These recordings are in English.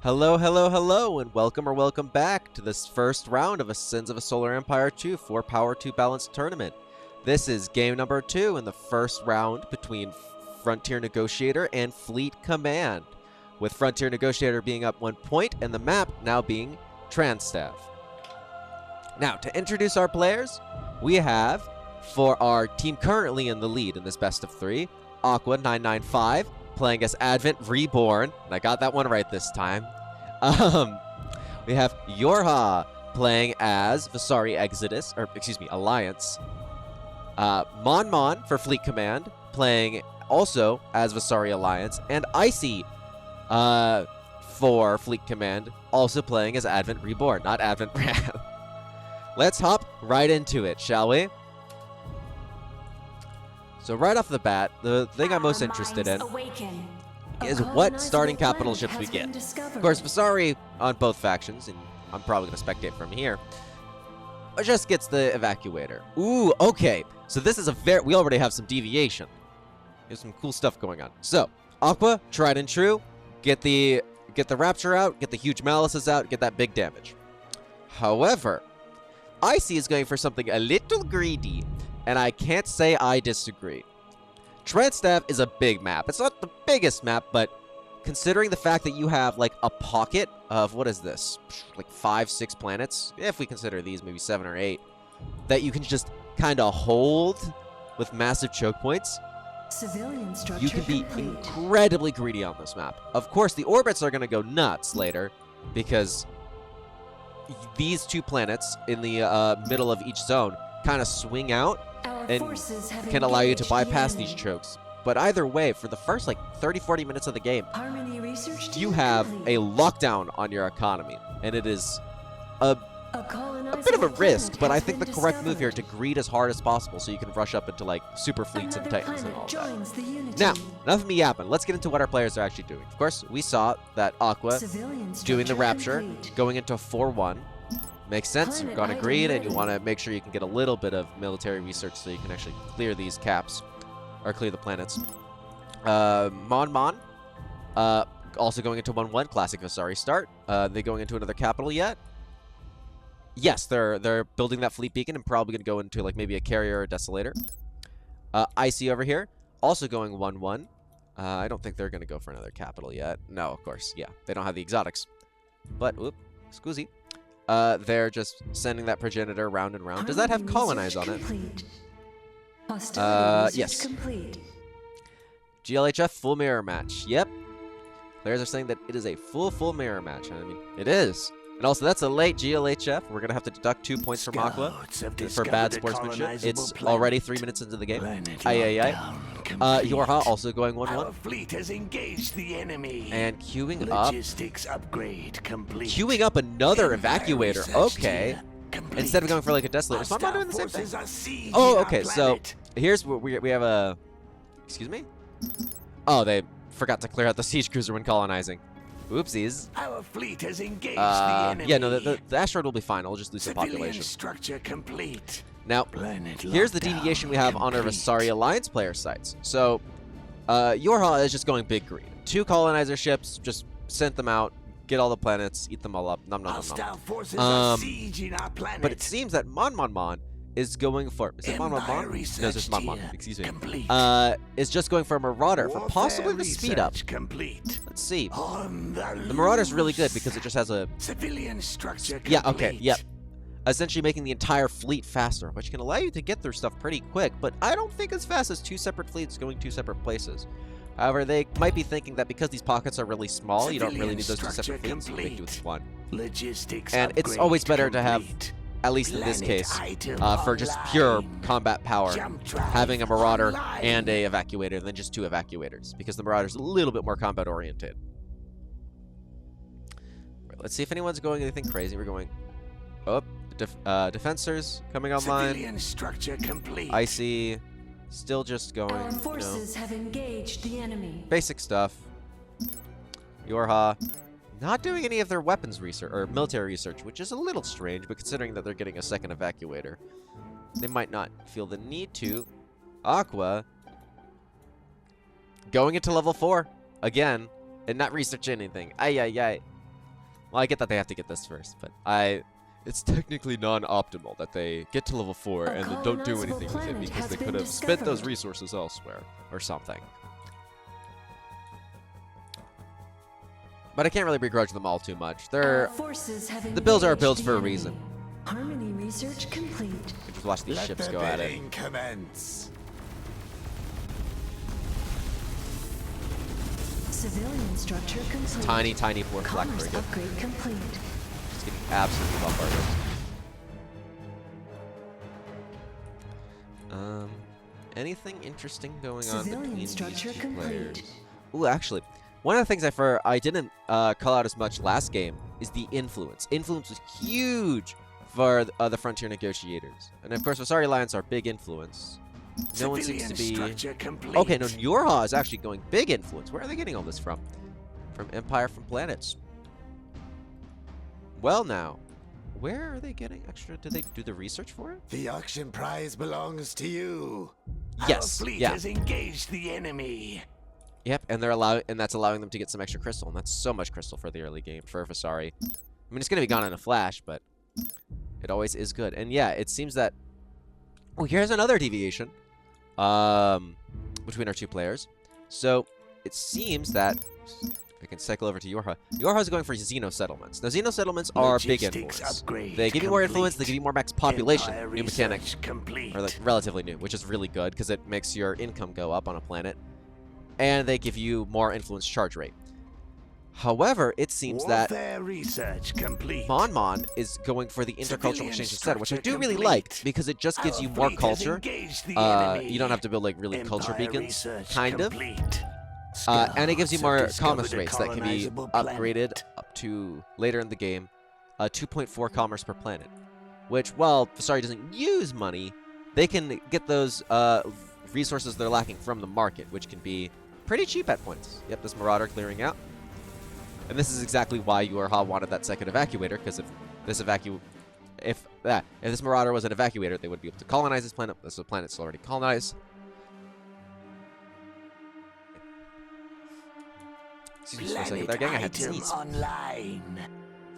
Hello, hello, hello, and welcome back to this first round of Sins of a Solar Empire 2 4 Power 2 Balanced Tournament. This is game number 2 in the first round between Frontier Negotiator and Fleet Command, with Frontier Negotiator being up 1 point and the map now being Transtav. Now, to introduce our players, we have, for our team currently in the lead in this best of 3, Aqua995, playing as Advent Reborn, and I got that one right this time. We have Yorha playing as Vasari Exodus, or excuse me, Alliance. Mon for Fleet Command, playing also as Vasari Alliance, and Icy for Fleet Command, also playing as Advent Reborn, not Advent Brand. Let's hop right into it, shall we? So right off the bat, the thing I'm most interested in is what starting capital ships we get. Of course, Vasari on both factions, and I'm probably going to spectate from here, just gets the Evacuator. Ooh, okay. So this is we already have some deviation. There's some cool stuff going on. So, Aqua, tried and true, get the Rapture out, get the huge Malices out, get that big damage. However, Icy is going for something a little greedy, and I can't say I disagree. Transtav is a big map. It's not the biggest map, but considering the fact that you have, like, a pocket of, what is this? Like 5, 6 planets? If we consider these, maybe 7 or 8. That you can just kind of hold with massive choke points. You can be incredibly greedy on this map. Of course, the orbits are going to go nuts later, because these 2 planets in the middle of each zone kind of swing out and can allow you to bypass these chokes. But either way, for the first like 30-40 minutes of the game, you have a lockdown on your economy, and it is a bit of a risk, but I think the correct move here to greed as hard as possible so you can rush up into like super fleets and titans and all that. Now, enough of me yapping. Let's get into what our players are actually doing. Of course, we saw that Aqua doing the Rapture, going into 4-1. Makes sense. You've gone to greed, and you want to make sure you can get a little bit of military research so you can actually clear these caps, or clear the planets. Mon, also going into 1-1, classic Vasari start. They going into another capital yet? Yes, they're building that fleet beacon and probably going to go into like maybe a carrier or a desolator. Icy over here, also going 1-1. I don't think they're going to go for another capital yet. No, of course, yeah, they don't have the exotics. But, whoop, scusi. They're just sending that progenitor round and round. Does that have colonize on it? Yes. GLHF full mirror match. Yep. Players are saying that it is a full mirror match. I mean, it is. And also, that's a late GLHF. We're going to have to deduct 2 points from Aqua for bad sportsmanship. It's already 3 minutes into the game. Yorha also going 1-1. Our fleet has engaged the enemy. And queuing up. Logistics upgrade complete. Queuing up another Evacuator. Okay. Instead of going for like a Desolator. So I'm not doing the same thing. Oh, okay. So here's what we have a... Excuse me? Oh, they forgot to clear out the siege cruiser when colonizing. Oopsies. Our fleet has engaged the enemy. Yeah, no, the asteroid will be fine. I'll just lose some population. Structure complete. Now, here's the deviation we have on our Vasari Alliance player sites. So, Yorha is just going big greed. 2 colonizer ships, just sent them out, get all the planets, eat them all up. Nom nom nom nom. But it seems that Mon is going for... Is it Mon? No, it's just Mon. Excuse me. Is just going for a Marauder for possibly the speed up. Let's see. The Marauder's really good because it just has a... Civilian structure Yeah, okay, yep. Essentially making the entire fleet faster, which can allow you to get through stuff pretty quick, but I don't think as fast as 2 separate fleets going 2 separate places. However, they might be thinking that because these pockets are really small, you don't really need those 2 separate fleets. You can do it with 1. And it's always better to have... At least in this case, for just pure combat power, having a Marauder and a Evacuator than just 2 Evacuators, because the Marauder's a little bit more combat-oriented. Right, let's see if anyone's going anything crazy. We're going... Oh, Defensors coming online. Structure complete. Icy, still just going, Our forces have engaged the enemy. Basic stuff. Yorha. Not doing any of their weapons research, or military research, which is a little strange, but considering that they're getting a second Evacuator, they might not feel the need to. Aqua, going into level 4, again, and not research anything. Ay. Well, I get that they have to get this first, but it's technically non-optimal that they get to level 4 and then don't do anything with it because they could have spent those resources elsewhere or something. But I can't really begrudge them all too much. The builds are builds for a reason. Harmony research complete. We just watch these ships go at it. Commence. Civilian structure complete. Tiny poor flak Commerce frigate. upgrade complete. Just getting absolutely bombarded. Anything interesting going on between these two players? Ooh, actually, one of the things I didn't call out as much last game is the influence. Influence was huge for the Frontier Negotiators. And of course, Vasari Alliance are big influence. No one seems to be... Okay, no, Yorha is actually going big influence. Where are they getting all this from? From Empire from Planets. Well now, where are they getting extra? Did they do the research for it? The auction prize belongs to you. Yes, Our fleet yeah. has engaged the enemy. Yep, and that's allowing them to get some extra crystal, and that's so much crystal for the early game for Vasari. I mean, it's gonna be gone in a flash, but it always is good. And yeah, it seems that. Oh, here's another deviation between our two players. So it seems that I can cycle over to Yorha. Yorha is going for Xeno settlements. Now, Xeno settlements are big influence. They give you more influence. They give you more max population. New mechanic, or like relatively new, which is really good because it makes your income go up on a planet. And they give you more influence charge rate. However, it seems that Mon Mon is going for the intercultural exchange instead, which I do really like because it just gives you more culture. You don't have to build like really culture beacons, kind of. And it gives you more commerce rates that can be upgraded up to later in the game, 2.4 commerce per planet. Which, while Vasari doesn't use money, they can get those resources they're lacking from the market, which can be pretty cheap at points. Yep, this Marauder clearing out. And this is exactly why Yorha wanted that second evacuator, because if this Marauder was an evacuator, they would be able to colonize this planet. This planet's already colonized. Excuse me for a second there, gang. I had to sneeze.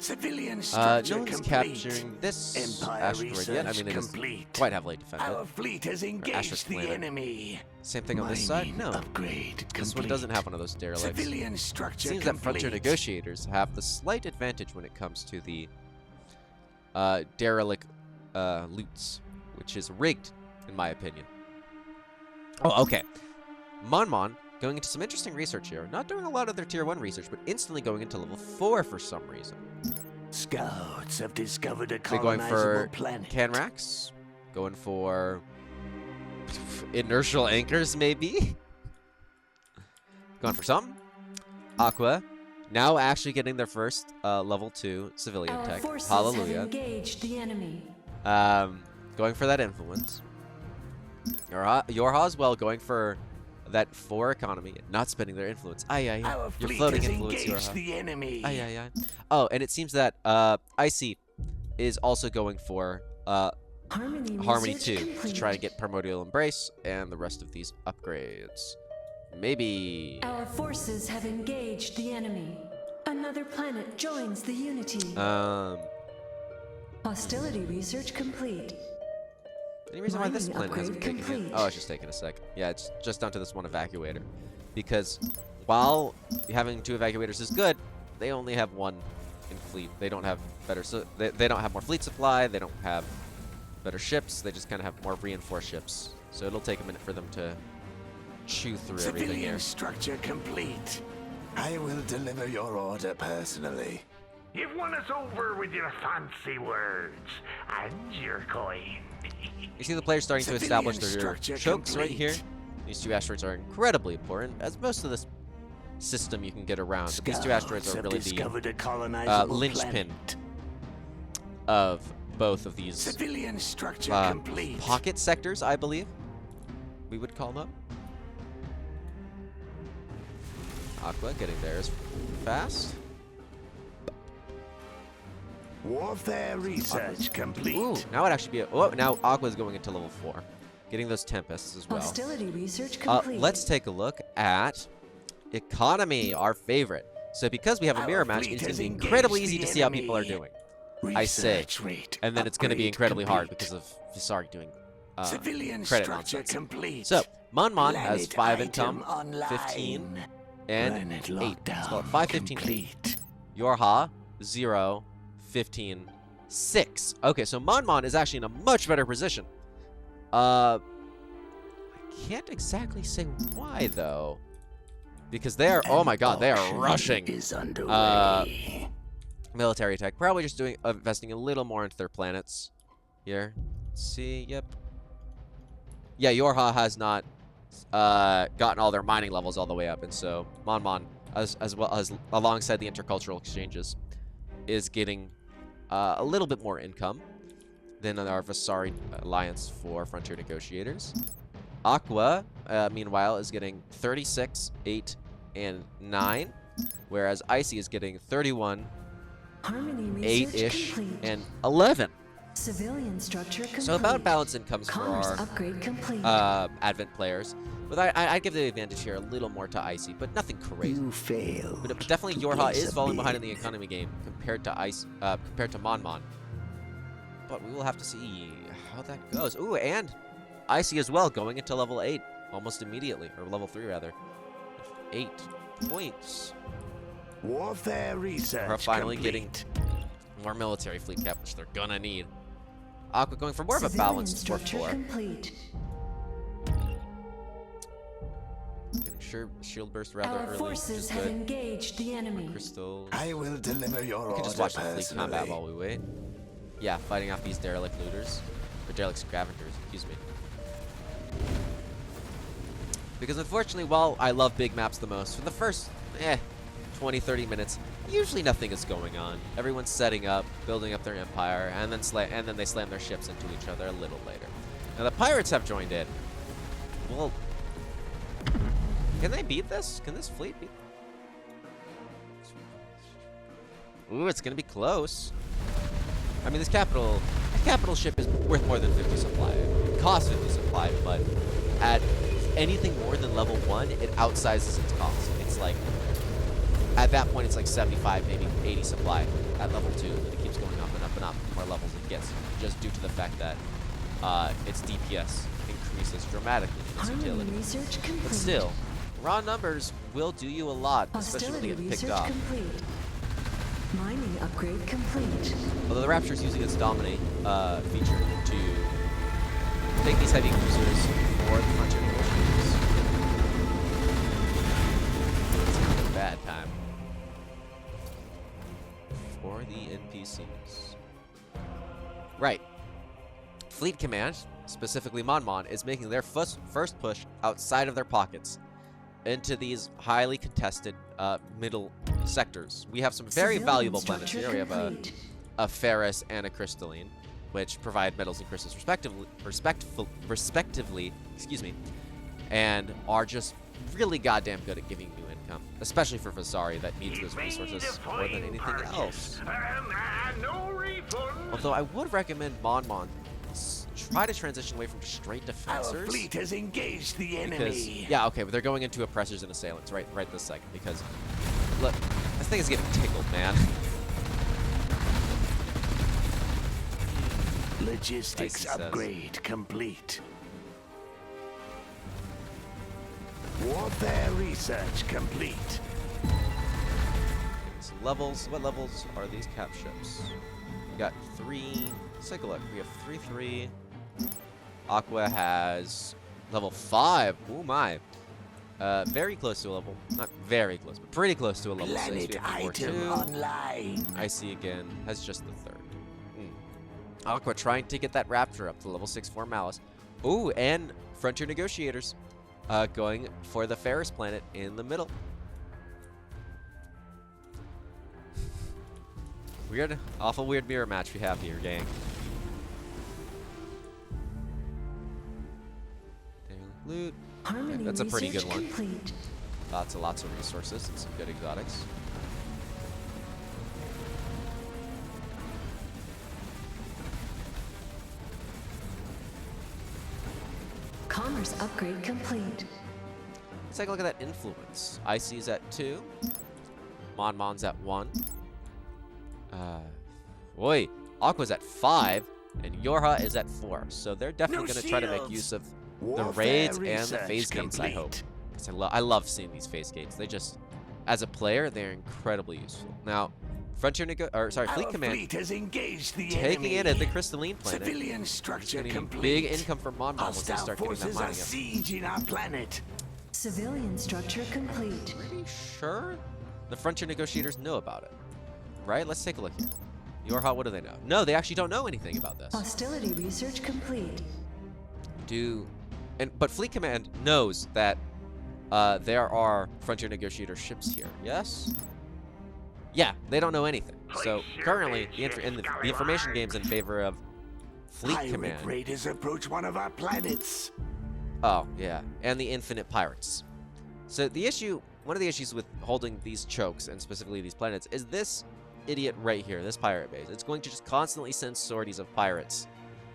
Civilian No one's capturing this asteroid yet. I mean, it is quite heavily defended. Our fleet has engaged the enemy. Same thing on this side? No. This one doesn't have one of those derelicts. Civilian structure Seems that Frontier Negotiators have the slight advantage when it comes to the derelict loots, which is rigged, in my opinion. Oh, okay. Mon Mon going into some interesting research here. Not doing a lot of their Tier 1 research, but instantly going into level 4 for some reason. Scouts have discovered a They're going for planet. Canrax. Going for inertial anchors, maybe? Going for something. Aqua. Now actually getting their first level 2 civilian tech. Hallelujah. Engaged the enemy. Going for that influence. Yorha as well going for that 4 economy, not spending their influence. You're floating influence, Yorha. The enemy. Oh, and it seems that Icy is also going for Harmony 2 to try to get Primordial Embrace and the rest of these upgrades. Maybe. Our forces have engaged the enemy. Another planet joins the Unity. Hostility research complete. Any reason why this planet hasn't been taken in? Oh, it's just taking a sec. Yeah, it's just down to this one evacuator. Because while having 2 evacuators is good, they only have 1 in fleet. They don't have better, so they don't have more fleet supply. They don't have better ships. They just kind of have more reinforced ships. So it'll take a minute for them to chew through everything here. Structure complete. I will deliver your order personally. You've won us over with your fancy words and your coin. You see the players starting to establish their chokes right here. These 2 asteroids are incredibly important, as most of this system you can get around. But these 2 asteroids are really the linchpin of both of these pocket sectors, I believe we would call them. Aqua getting theirs fast. Warfare research complete. Ooh, now it actually be now Aqua's going into level 4. Getting those Tempests as well. Hostility research complete. Let's take a look at economy, our favorite. So because we have a mirror match, it's going to be incredibly easy to see how people are doing. I say. And then it's going to be incredibly hard because of Visari doing credit nonsense. So, Mon has 5 income, 15, and 8. Let's call it 5, 15, 8. Yorha, 0, 15, 6. Okay, so Mon is actually in a much better position. I can't exactly say why, though. Because they are, oh my god, they are rushing military attack. Probably just doing investing a little more into their planets here. Let's see, yep. Yeah, Yorha has not gotten all their mining levels all the way up, and so Mon, as well as alongside the intercultural exchanges, is getting a little bit more income than our Visari alliance for frontier negotiators. Aqua, meanwhile, is getting 36, 8, and 9, whereas Icy is getting 31, 8-ish, and 11. Civilian structure complete. So about balanced incomes for Commerce our upgrade complete. Advent players. But I'd give the advantage here a little more to Icy, but nothing crazy. You failed. But definitely Yorha is falling behind in the economy game compared to Mon. But we will have to see how that goes. Ooh, and Icy as well, going into level 8 almost immediately, or level 3 rather. 8 points. Warfare research We're finally complete. getting more military fleet cap, which they're gonna need. Aqua going for more of a balanced 4-4. Complete. Getting shield burst rather Our early. forces have engaged the enemy. Crystals. I will deliver your We order can just watch the fleet personally. combat while we wait. Yeah, fighting off these derelict looters. Or derelict scavengers, excuse me. Because unfortunately, while I love big maps the most, for the first 20, 30 minutes, usually nothing is going on. Everyone's setting up, building up their empire, and then they slam their ships into each other a little later. Now the pirates have joined in. Well, can they beat this? Can this fleet beat? Ooh, it's gonna be close. I mean, this capital ship is worth more than 50 supply. It costs 50 supply, but at anything more than level 1, it outsizes its cost. It's like, at that point, it's like 75, maybe 80 supply at level 2. And it keeps going up and up and up the more levels it gets, just due to the fact that its DPS increases dramatically in its utility. Research complete. But still, raw numbers will do you a lot, especially when they get picked off. Complete. Mining upgrade complete. Although the Rapture is using its Dominate feature to take these heavy cruisers for the frontier negotiators. It's kind of a bad time for the NPCs. Right. Fleet Command, specifically Mon, is making their first push outside of their pockets into these highly contested middle sectors. We have some very valuable planets here. We have a ferrous and a crystalline, which provide metals and crystals respectively, excuse me, and are just really goddamn good at giving you income, especially for Visari that needs those resources more than anything else. No refund. Although I would recommend Mon try to transition away from straight defensors. Our fleet has engaged the enemy. Because, yeah, okay, but they're going into oppressors and assailants right this second, because look, this thing is getting tickled, man. Logistics upgrade complete. Warfare research complete. Some levels. What levels are these cap ships? We got 3. Let's take a look. We have 3. Aqua has level 5. Oh my. Very close to a level. Not very close, but pretty close to a level 6. We have item online. Icy again has just the 3rd. Aqua trying to get that Rapture up to level 6 for Malice. Ooh, and Frontier Negotiators going for the Ferris planet in the middle. Weird, awful weird mirror match we have here, gang. Loot. Okay, that's a pretty good one. Complete. Lots of resources and some good exotics. Commerce upgrade complete. Let's take a look at that influence. Icy's at 2. Mon's at 1. Boy, Aqua's at 5, and Yorha is at 4. So they're definitely going to try to make use of the raids and the phase gates, I hope. Because I love seeing these phase gates. They just, as a player, they're incredibly useful. Now, Fleet Command has engaged the taking enemy. it at the Crystalline planet. Civilian structure complete. Big income from Mon once they Hostile start getting that forces money are sieging our planet. Civilian structure complete. Pretty sure the Frontier Negotiators know about it, right? Let's take a look here. Yorha, what do they know? No, they actually don't know anything about this. Hostility research complete. But Fleet Command knows that there are Frontier Negotiator ships here. Yes? Yeah, they don't know anything. So currently, the information game's in favor of Fleet Command. Pirate raiders approach one of our planets. Oh, yeah. And the infinite pirates. So one of the issues with holding these chokes, and specifically these planets, is this idiot right here, this pirate base. It's going to just constantly send sorties of pirates,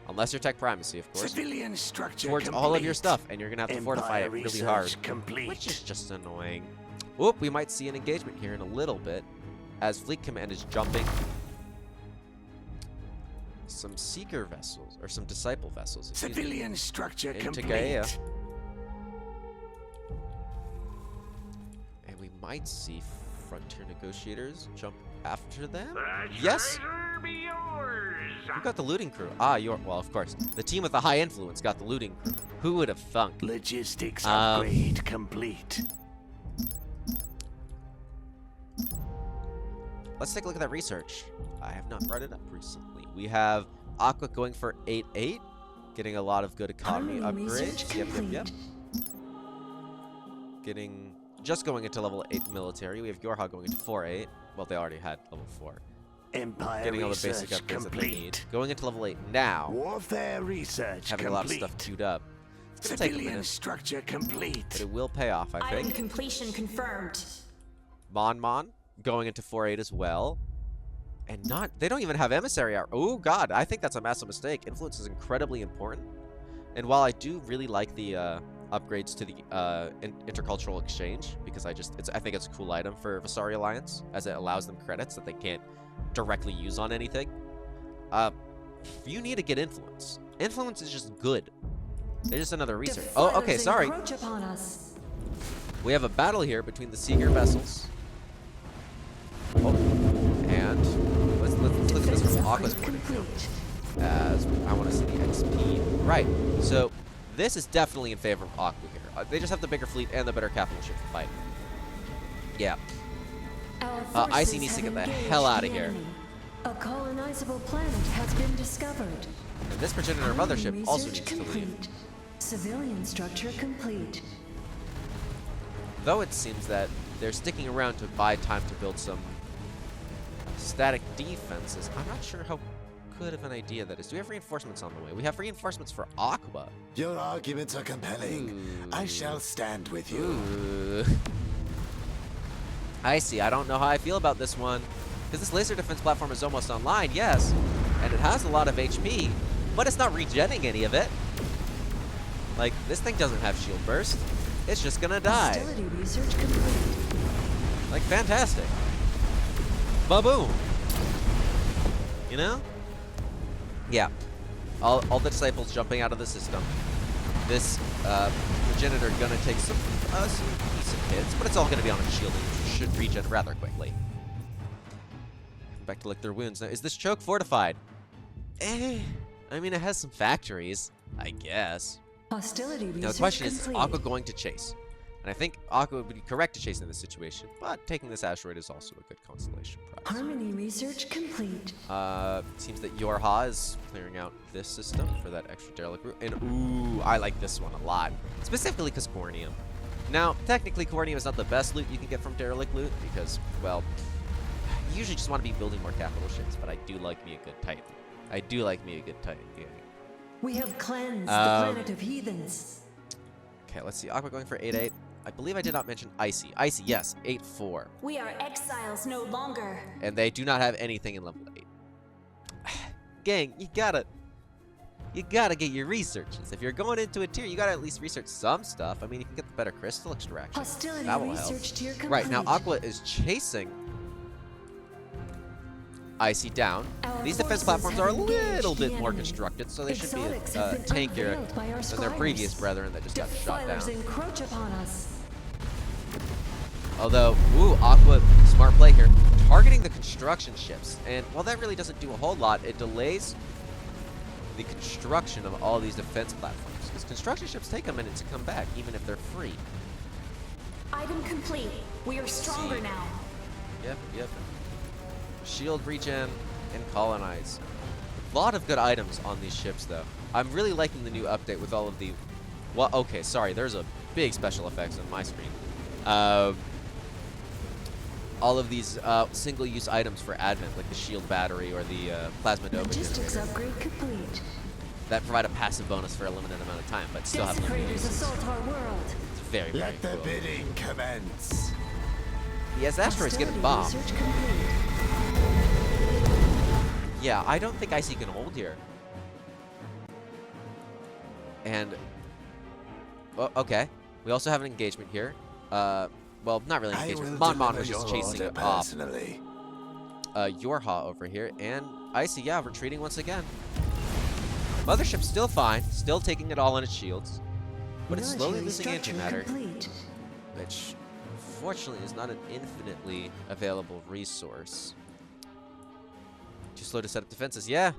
unless you're tech primacy, of course, Civilian structure towards complete. all of your stuff, and you're going to have to Empire fortify it really research hard, complete. which is just annoying. Whoop, we might see an engagement here in a little bit, as Fleet Command is jumping some Seeker vessels, or some Disciple vessels, Civilian structure into complete. Gaia. And we might see Frontier Negotiators jump after them? Yes! Who got the looting crew? Well, of course. The team with the high influence got the looting crew. Who would have thunk? Logistics upgrade complete. Let's take a look at that research. I have not brought it up recently. We have Aqua going for 8-8, getting a lot of good economy upgrades. Yep. Just going into level 8 military. We have Yorha going into 4-8. Well, they already had level 4. Empire Getting all the basic upgrades that they need. Going into level 8 now. Warfare research having complete. a lot of stuff queued up. It's gonna take a Civilian minute, structure complete. but it will pay off, I Island think. completion confirmed. Mon going into 4-8 as well. And they don't even have emissary out. Oh god, I think that's a massive mistake. Influence is incredibly important. And while I do really like the upgrades to the intercultural exchange, because I think it's a cool item for Vasari Alliance, as it allows them credits that they can't directly use on anything. You need to get influence. Influence is just good. They're just another research. Oh, okay, sorry. Encroach upon us. We have a battle here between the Seeker vessels. Oh, and let's look at this from Aqua's point of view. As I want to see the XP. Right. So this is definitely in favor of Aqua here. They just have the bigger fleet and the better capital ship to fight. Yeah. Icy needs to get the hell out of here. A colonizable planet has been discovered. And this progenitor mothership also needs to leave. Civilian structure complete. Though it seems that they're sticking around to buy time to build some static defenses. I'm not sure how good of an idea that is. Do we have reinforcements on the way? We have reinforcements for Aqua. Your arguments are compelling. Ooh. I shall stand with you. Ooh. I see. I don't know how I feel about this one. Because this laser defense platform is almost online, yes. And it has a lot of HP, but it's not regenning any of it. Like, this thing doesn't have shield burst. It's just gonna die. Hostility research complete. Like, fantastic. Ba-boom. You know? Yeah. All the disciples jumping out of the system. This progenitor gonna take some decent hits, but it's all gonna be on its shield and should regen rather quickly. Back to lick their wounds. Now, is this choke fortified? I mean, it has some factories, I guess. Hostility research Now the question is complete. Aqua going to chase? And I think Aqua would be correct to chase in this situation, but taking this asteroid is also a good constellation prize. Harmony research complete. Seems that Yorha is clearing out this system for that extra derelict route. And ooh, I like this one a lot. Specifically because Cornium. Now, technically Cornium is not the best loot you can get from derelict loot because, well, you usually just want to be building more capital ships, but I do like me a good Titan. I do like me a good Titan. Yeah. We have cleansed the planet of heathens. Okay, let's see. Aqua going for 8-8. I believe I did not mention Icy. Icy, yes, 8-4. We are exiles no longer. And they do not have anything in level 8. Gang, you gotta get your researches. If you're going into a tier, you gotta at least research some stuff. I mean, you can get the better crystal extraction. Hostility That will help. research tier complete. Right, now Aqua is chasing Icy down. These defense platforms are a little bit more constructed, so they should be tankier than their previous brethren that just got shot down. Encroach upon us. Although, ooh, Aqua, smart play here. Targeting the construction ships. And while that really doesn't do a whole lot, it delays the construction of all these defense platforms. Because construction ships take a minute to come back, even if they're free. Item complete. We are stronger now. Yep. Shield regen and colonize. A lot of good items on these ships, though. I'm really liking the new update with all of the... Well, okay, sorry. There's a big special effects on my screen. All of these single-use items for Advent, like the shield battery or the plasma nova Logistics generator, upgrade complete. that provide a passive bonus for a limited amount of time, but still have limited Desecrators uses. assault our world. It's very, very Let the cool. bidding commence. Yes, asteroid's getting bombed. Research complete. Yeah, I don't think Icy can hold here. And... oh, okay. We also have an engagement here. Well, not really an engagement. Mon was just chasing it off. Yorha over here. And Icy, yeah, retreating once again. Mothership's still fine. Still taking it all on its shields. But it's slowly losing antimatter. Which, fortunately, is not an infinitely available resource. Too slow to set up defenses. Yeah.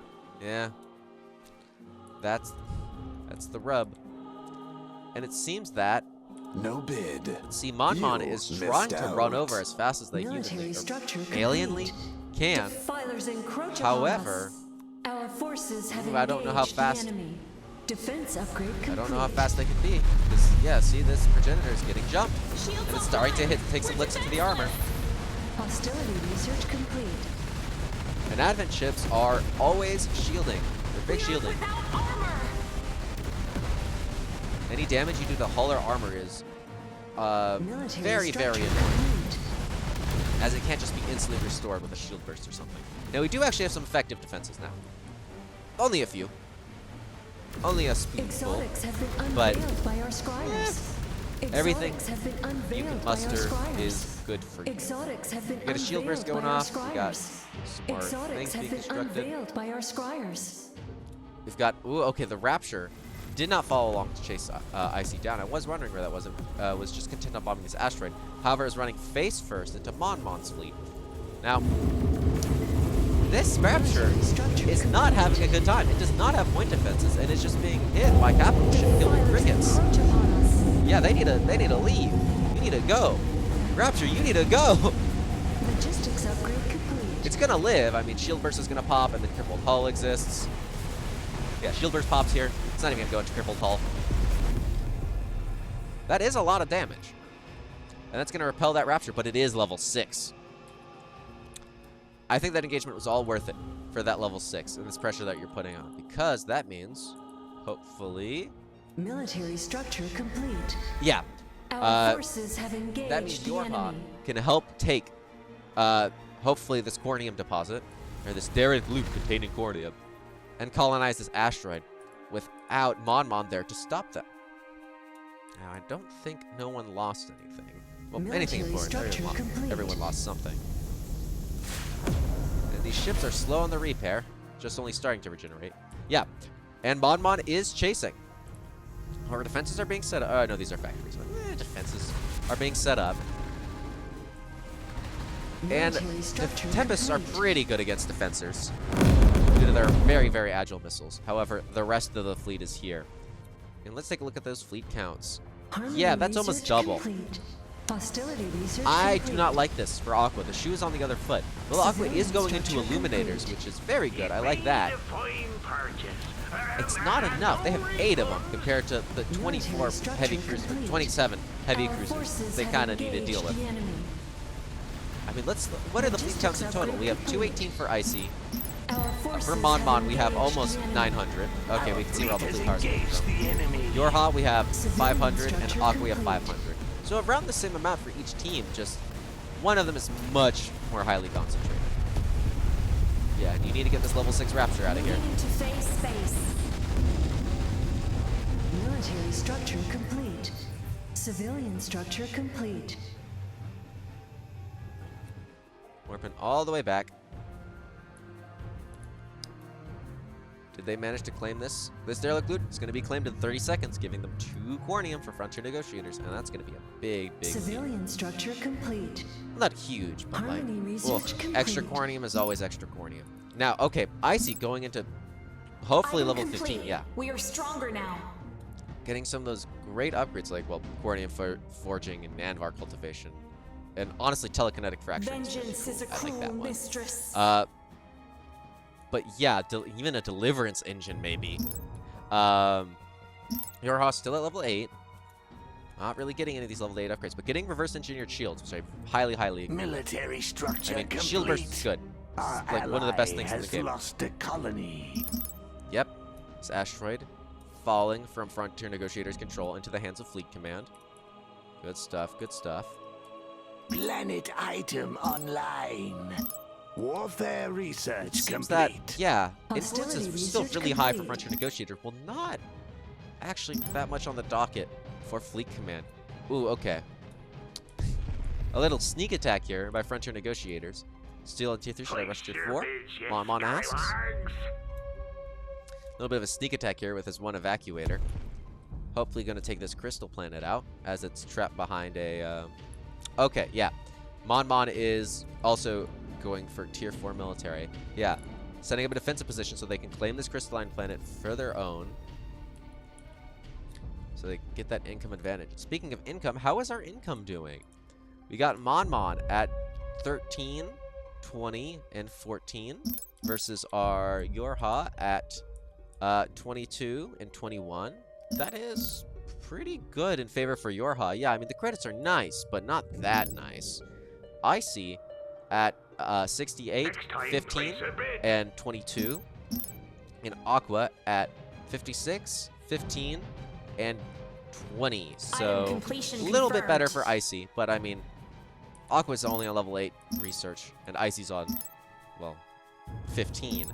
That's the rub. And it seems that... No bid. See, Mon You is trying to run missed over as fast as they Military humanly structure or alienly can. Defilers encroach However, upon us. Our forces have I don't know how engaged the fast- enemy. Defense upgrade complete. I don't know how fast they can be. This, yeah, see, this progenitor is getting jumped. And it's starting to take some licks into the armor. Hostility research complete. And Advent ships are always shielding. They're big shielding. Any damage you do to hull or armor is very, very annoying, complete. as it can't just be instantly restored with a shield burst or something. Now, we do actually have some effective defenses now. Only a few. Only a spoonful. Exotics have been but unveiled by our scryers. everything Exotics have been you unveiled can by our muster scryers. is good for you. Exotics have been We got a shield burst unveiled going by our off. We got scryers. smart Exotics things have being been constructed. unveiled by our scryers. We've got, ooh, okay, the Rapture did not follow along to chase Icy down. I was wondering where that was. Was just content on bombing this asteroid. However, is running face first into Mon's fleet. Now, this Rapture is not having a good time. It does not have point defenses, and it's just being hit by capital ship killing Defilers frigates. encroach upon us. Yeah, they need to leave. You need to go. Rapture, you need to go. Logistics upgrade complete. It's gonna live. I mean, shield burst is gonna pop, and then crippled hull exists. Yeah, shield burst pops here. It's not even gonna go into crippled hull. That is a lot of damage, and that's gonna repel that Rapture. But it is level 6. I think that engagement was all worth it for that level 6 and this pressure that you're putting on it, because that means, hopefully, Military structure complete. yeah, Our forces have engaged that means the Yorha enemy. can help take, hopefully, this cornium deposit, or this Derek loop containing cornium, and colonize this asteroid without Mon there to stop them. Now, I don't think no one lost anything. Well, anything Military important. structure complete. Everyone lost something. And these ships are slow on the repair, just only starting to regenerate. Yeah, and Mon is chasing. Our defenses are being set up. No, these are factories. Defenses are being set up. And Military the structure Tempests are complete. pretty good against defensors due to their very, very agile missiles. However, the rest of the fleet is here. And let's take a look at those fleet counts. Harmony Yeah, that's almost research double. complete. Hostility research I complete. do not like this for Aqua. The shoe is on the other foot. Well, Aqua is going into Illuminators, which is very good. I like that. It's not enough. They have 8 of them compared to the 24 heavy cruisers, 27 heavy Our cruisers forces they have kind of need to engaged deal with. the enemy. I mean, what are the fleet counts in total? We have 218 for Icy. Our forces For have Mon, we have engaged almost the enemy. 900. Okay, we can see where all the fleet cars are coming Engage from. the enemy. Yorha, we have Civilian 500, and structure Aqua, we have complete. 500. So around the same amount for each team, just one of them is much more highly concentrated. Yeah, and you need to get this level 6 Rapture out of here. Needing to face space. Military structure complete. Civilian structure complete. Warping all the way back. Did they manage to claim this? This derelict loot is going to be claimed in 30 seconds, giving them 2 cornium for Frontier Negotiators, and that's going to be a big Civilian deal. structure complete. Not huge, but like, Harmony well, research complete. extra cornium is always extra cornium. Now, okay, Icy going into hopefully Item level complete. 15, yeah. We are stronger now. Getting some of those great upgrades like, well, cornium for forging and Nanvar cultivation. And honestly, telekinetic fracturing. Vengeance is a I like cruel that one. mistress. But yeah, even a deliverance engine maybe. Yorha still at level 8. Not really getting any of these level 8 upgrades, but getting reverse engineered shields, which I highly agree. Military structure I mean, complete. shield burst is good. Our It's like one of the best things in the has game. lost a colony. Yep. This asteroid falling from Frontier Negotiators' control into the hands of Fleet Command. Good stuff, good stuff. Planet item online. Warfare research Seems complete. that, yeah, influence Hostility is still research really high for complete. Frontier Negotiator. Well, not actually that much on the docket for Fleet Command. Ooh, okay. A little sneak attack here by Frontier Negotiators. Steel and Tier 3, should I rush Tier 4? Mon asks. A little bit of a sneak attack here with his 1 evacuator. Hopefully going to take this crystal planet out as it's trapped behind a... Okay, yeah. Mon is also going for Tier 4 military. Yeah. Setting up a defensive position so they can claim this crystalline planet for their own. So they get that income advantage. Speaking of income, how is our income doing? We got Mon at 13, 20, and 14 versus our Yorha at 22 and 21. That is pretty good in favor for Yorha. Yeah, I mean, the credits are nice, but not that nice. Icy at 68, 15, and 22. And Aqua at 56, 15, and 20. So, Item completion a little bit better confirmed. for Icy, but I mean, Aqua's only on level 8 research, and Icy's on, well, 15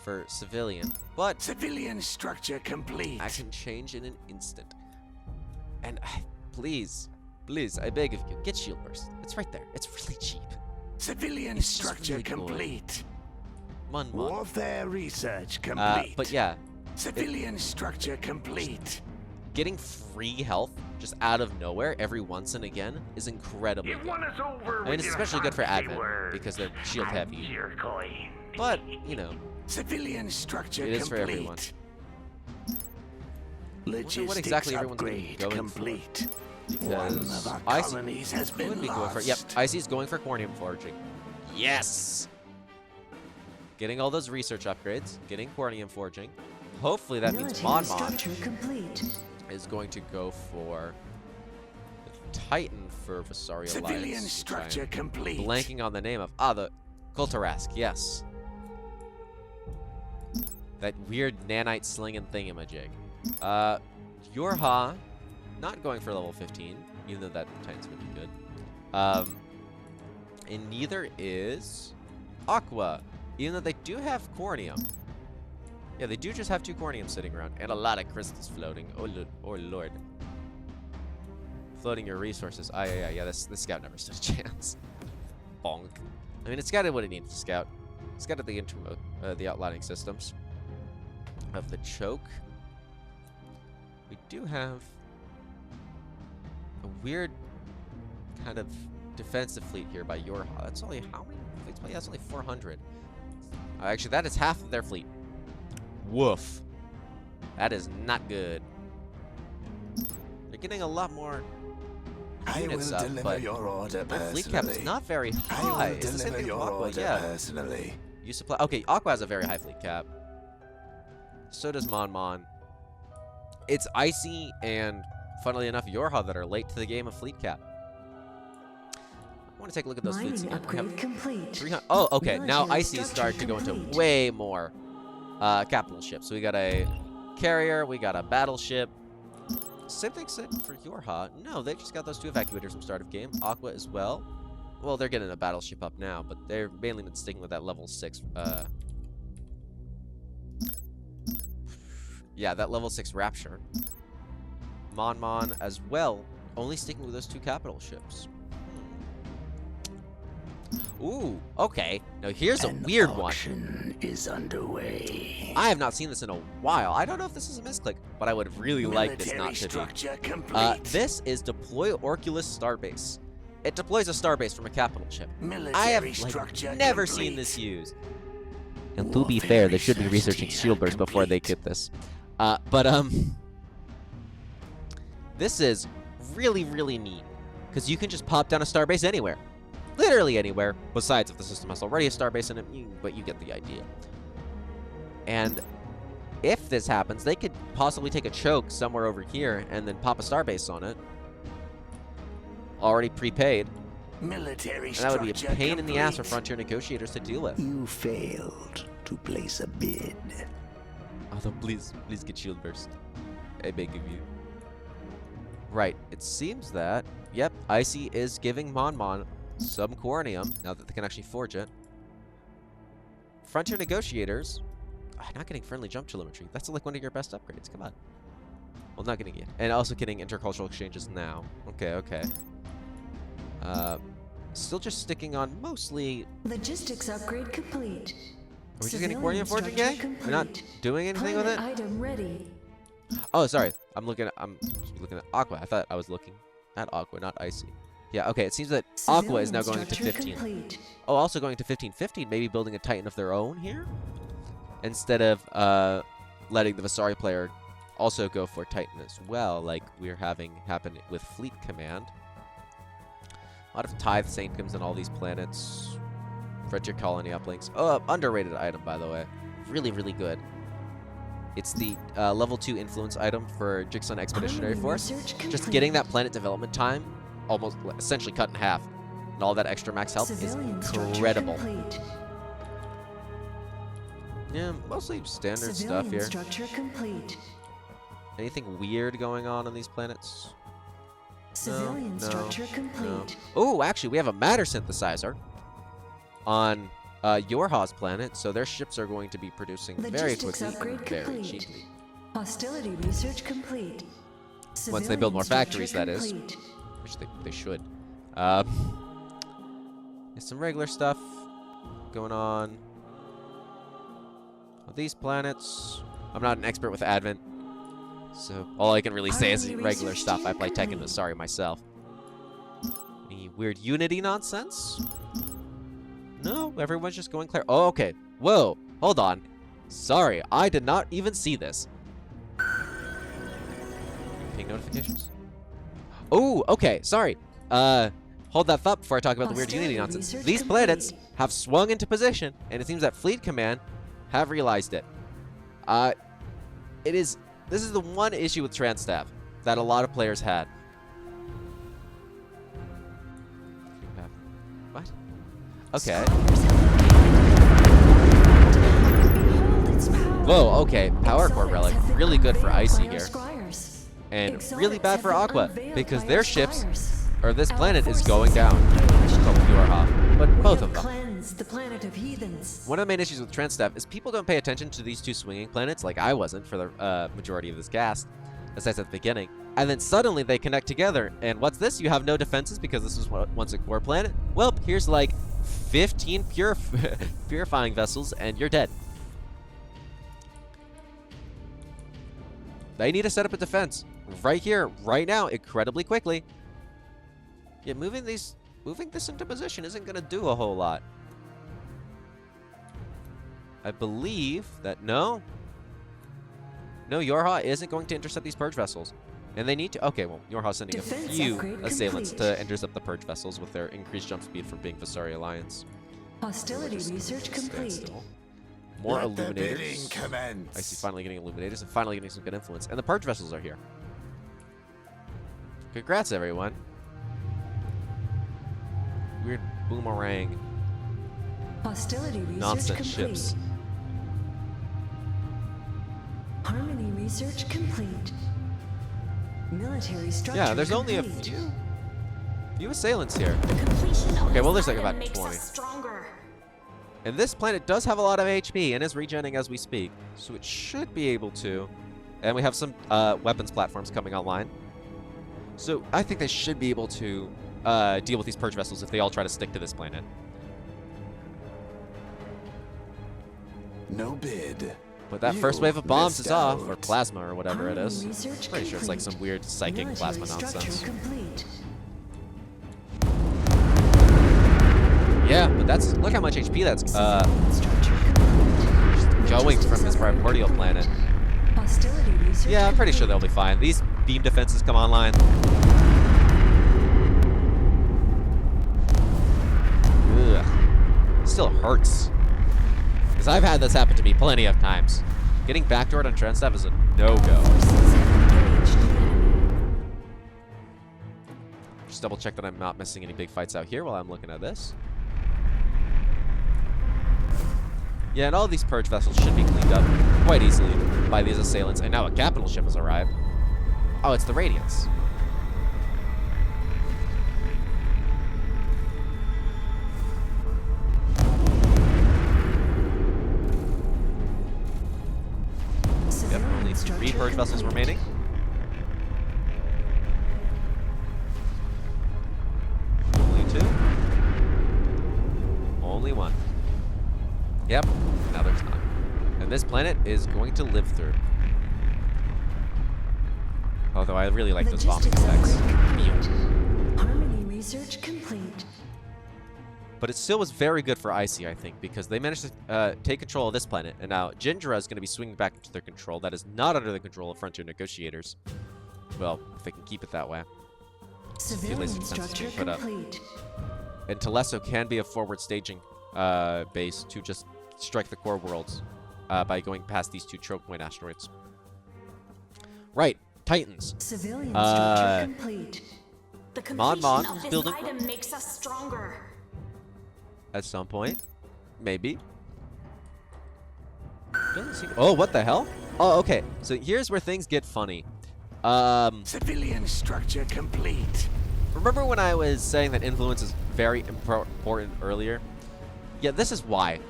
for civilian. But Civilian structure complete. I can change in an instant. And please, I beg of you, get shield burst. It's right there. It's really cheap. Civilian It's just structure really good. complete. Mon. Warfare research complete. But yeah, Civilian structure complete. getting free health just out of nowhere every once and again is incredibly You good. won us over I mean, with it's your especially good for fancy Advent words because they're shield heavy. and your coin. But, you know, Civilian structure It is for complete. everyone. Logistics what exactly everyone's gonna be upgrade going for. complete. One because of our Icy colonies has would been be going lost. for. Yep, Icy's going for cornium forging. Yes. Getting all those research upgrades, getting cornium forging. Hopefully that means Military Mon structure complete. is going to go for the Titan for Visari Civilian Alliance. which I am structure complete. blanking on the name of. The Kultarask, yes. That weird nanite slinging thingamajig. Yorha, not going for level 15, even though that Titan's would be good. And neither is Aqua, even though they do have cornium. Yeah, they do just have 2 cornium sitting around and a lot of crystals floating. Oh lord. Floating your resources. Yeah, this scout never stood a chance. Bonk. I mean, it scouted what it needed to scout. It scouted the outlining systems of the choke. We do have a weird kind of defensive fleet here by Yorha. That's only how many fleets? Yeah, that's only 400. Actually, that is half of their fleet. Woof. That is not good. They're getting a lot more I will units up, deliver but your order my personally. fleet cap is not very high. I will It's the same deliver thing with your Aqua, order yeah. personally. You supply. Okay, Aqua has a very high fleet cap. So does Mon. It's Icy and, funnily enough, Yorha that are late to the game of fleet cap. I want to take a look at those fleets Mining again. We have upgrade complete. 300. Oh, okay. Now Military Icy is structure starting to go into complete. way more capital ships. So we got a carrier, we got a battleship. Same thing said for Yorha. No, they just got those 2 evacuators from start of game. Aqua as well. Well, they're getting a battleship up now, but they're mainly been sticking with that level 6. Yeah, that level 6 Rapture. Mon as well, only sticking with those 2 capital ships. Ooh, okay. Now here's a weird one. Auction is underway. I have not seen this in a while. I don't know if this is a misclick, but I would really like this not to Structure be. complete. This is deploy Orculus Starbase. It deploys a starbase from a capital ship. I have never seen this used. And to be fair, they should be researching shield burst before they get this. This is really, really neat because you can just pop down a starbase anywhere. Literally anywhere, besides if the system has already a starbase in it, but you get the idea. And if this happens, they could possibly take a choke somewhere over here and then pop a starbase on it. Already prepaid. Military and that would be a structure pain in the ass for complete. Frontier Negotiators to deal with. You failed to place a bid. Although, please get shield burst. I beg of you. Right, it seems that, yep, Icy is giving Mon some cornium, now that they can actually forge it. Frontier Negotiators, not getting friendly jump telemetry. That's like one of your best upgrades, come on. Well, not getting it. And also getting intercultural exchanges now. Okay. Still just sticking on mostly... Logistics upgrade complete. Are we just getting cornium forging, gang? We're not doing anything with it? Item ready. Oh, sorry. I'm looking at Aqua. I thought I was looking at Aqua, not Icy. Yeah, okay. It seems that Aqua is now going to 15. Complete. Oh, also going to 15-15, maybe building a Titan of their own here? Instead of letting the Visari player also go for Titan as well, like we're having happen with Fleet Command. A lot of Tithe Sanctums on all these planets. Frontier Colony uplinks. Oh, underrated item, by the way. Really, really good. It's the level 2 influence item for Jixon Expeditionary Force. Just getting that planet development time almost essentially cut in half. And all that extra max health is incredible. Yeah, mostly standard stuff here. Structure complete. Anything weird going on these planets? Civilian structure complete. Oh, actually, we have a matter synthesizer on Yorha's planet, so their ships are going to be producing very quickly and very cheaply. Hostility research complete. Once they build more factories, that is. Which they should. There's some regular stuff going on. These planets, I'm not an expert with Advent, so all I can really say is regular stuff. I play Tekken with Sorry myself. Any weird Unity nonsense? No, everyone's just going clear. Oh, okay. Whoa, hold on. Sorry, I did not even see this. Ping notifications? Oh, okay, sorry. Hold that thought before I talk about the weird Unity nonsense. These planets have swung into position, and it seems that Fleet Command have realized it. This is the one issue with Transtav that a lot of players had. What? Okay. Whoa, okay. Power Core Relic. Really good for Icy here. And really bad for Aqua, because their ships, or this planet, is going down. But both of them. The planet of heathens. One of the main issues with Transtav is people don't pay attention to these two swinging planets, like I wasn't for the majority of this cast, as I said at the beginning. And then suddenly they connect together, and what's this? You have no defenses because this was once a core planet? Well, here's like 15 purifying vessels, and you're dead. They need to set up a defense right here, right now, incredibly quickly. Yeah, moving this into position isn't going to do a whole lot. I believe that no, Yorha isn't going to intercept these purge vessels. And they need to... Okay, well, Yorha's sending a few assailants to intercept the purge vessels with their increased jump speed from being Visari Alliance. Hostility research complete. More Illuminators. I see finally getting Illuminators and finally getting some good influence. And the purge vessels are here. Congrats, everyone. Weird boomerang. Hostility research Nonsense complete. ships. Harmony research complete. Military structure. Yeah, there's complete. only a few assailants here. The completion of Okay, well, this there's like item about makes 20. us stronger. And this planet does have a lot of HP and is regenerating as we speak, so it should be able to. And we have some weapons platforms coming online. So I think they should be able to deal with these purge vessels if they all try to stick to this planet. No bid. But that You first wave of bombs missed is off, or out. plasma, or whatever it Colony is. research Pretty sure it's like complete. some weird psychic Military plasma structure nonsense. complete. Yeah, but that's look how much HP that's Structure complete. going Logistics from this upgrade primordial complete. planet. Hostility research Yeah, I'm pretty sure they'll be complete. fine. These beam defenses come online. Ugh. Still hurts. Because I've had this happen to me plenty of times. Getting backdoored on Transtav is a no-go. Forces have engaged the enemy. Just double check that I'm not missing any big fights out here while I'm looking at this. Yeah, and all these purge vessels should be cleaned up quite easily by these assailants. And now a capital ship has arrived. Oh, it's the Radiance. Yep, only 3 purge vessels remaining. Only 2. Only 1. Yep, now there's none. And this planet is going to live through. Although I really like those bombing Logistics effects. upgrade complete. Harmony research complete. But it still was very good for Icy, I think, because they managed to take control of this planet. And now Jindra is going to be swinging back into their control. That is not under the control of Frontier Negotiators. Well, if they can keep it that way. Civilian laser defenses structure being put up. complete. And Telesio can be a forward staging base to just strike the core worlds by going past these 2 choke point asteroids. Right, Titans. Civilian structure complete. The Mon completion of is this building item makes us stronger. at some point. Maybe. Doesn't seem. Oh, what the hell? Oh, okay. So here's where things get funny. Civilian structure complete. Remember when I was saying that influence is very important earlier? Yeah, this is why.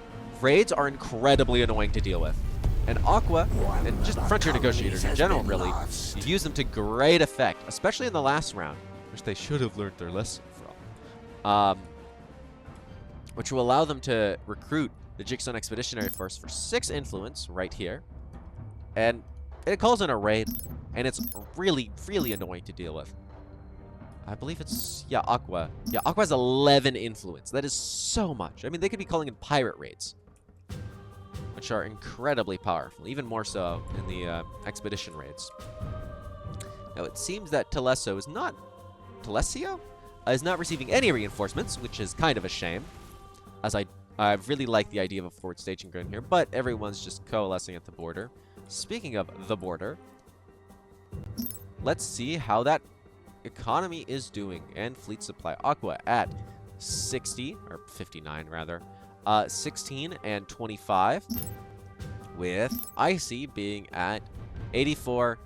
Raids are incredibly annoying to deal with. And Aqua, and just Frontier Negotiators in general, really, use them to great effect, especially in the last round, which they should have learned their lesson from. Which will allow them to recruit the Jigsaw Expeditionary Force for 6 influence right here. And it calls in a raid, and it's really, really annoying to deal with. I believe it's, yeah, Aqua. Yeah, Aqua has 11 influence. That is so much. I mean, they could be calling in pirate raids, which are incredibly powerful, even more so in the expedition raids. Now, it seems that Telesio is not receiving any reinforcements, which is kind of a shame, as I really like the idea of a forward staging ground here, but everyone's just coalescing at the border. Speaking of the border, let's see how that economy is doing and fleet supply. Aqua at 60, or 59 rather, 16 and 25, with Icy being at 84,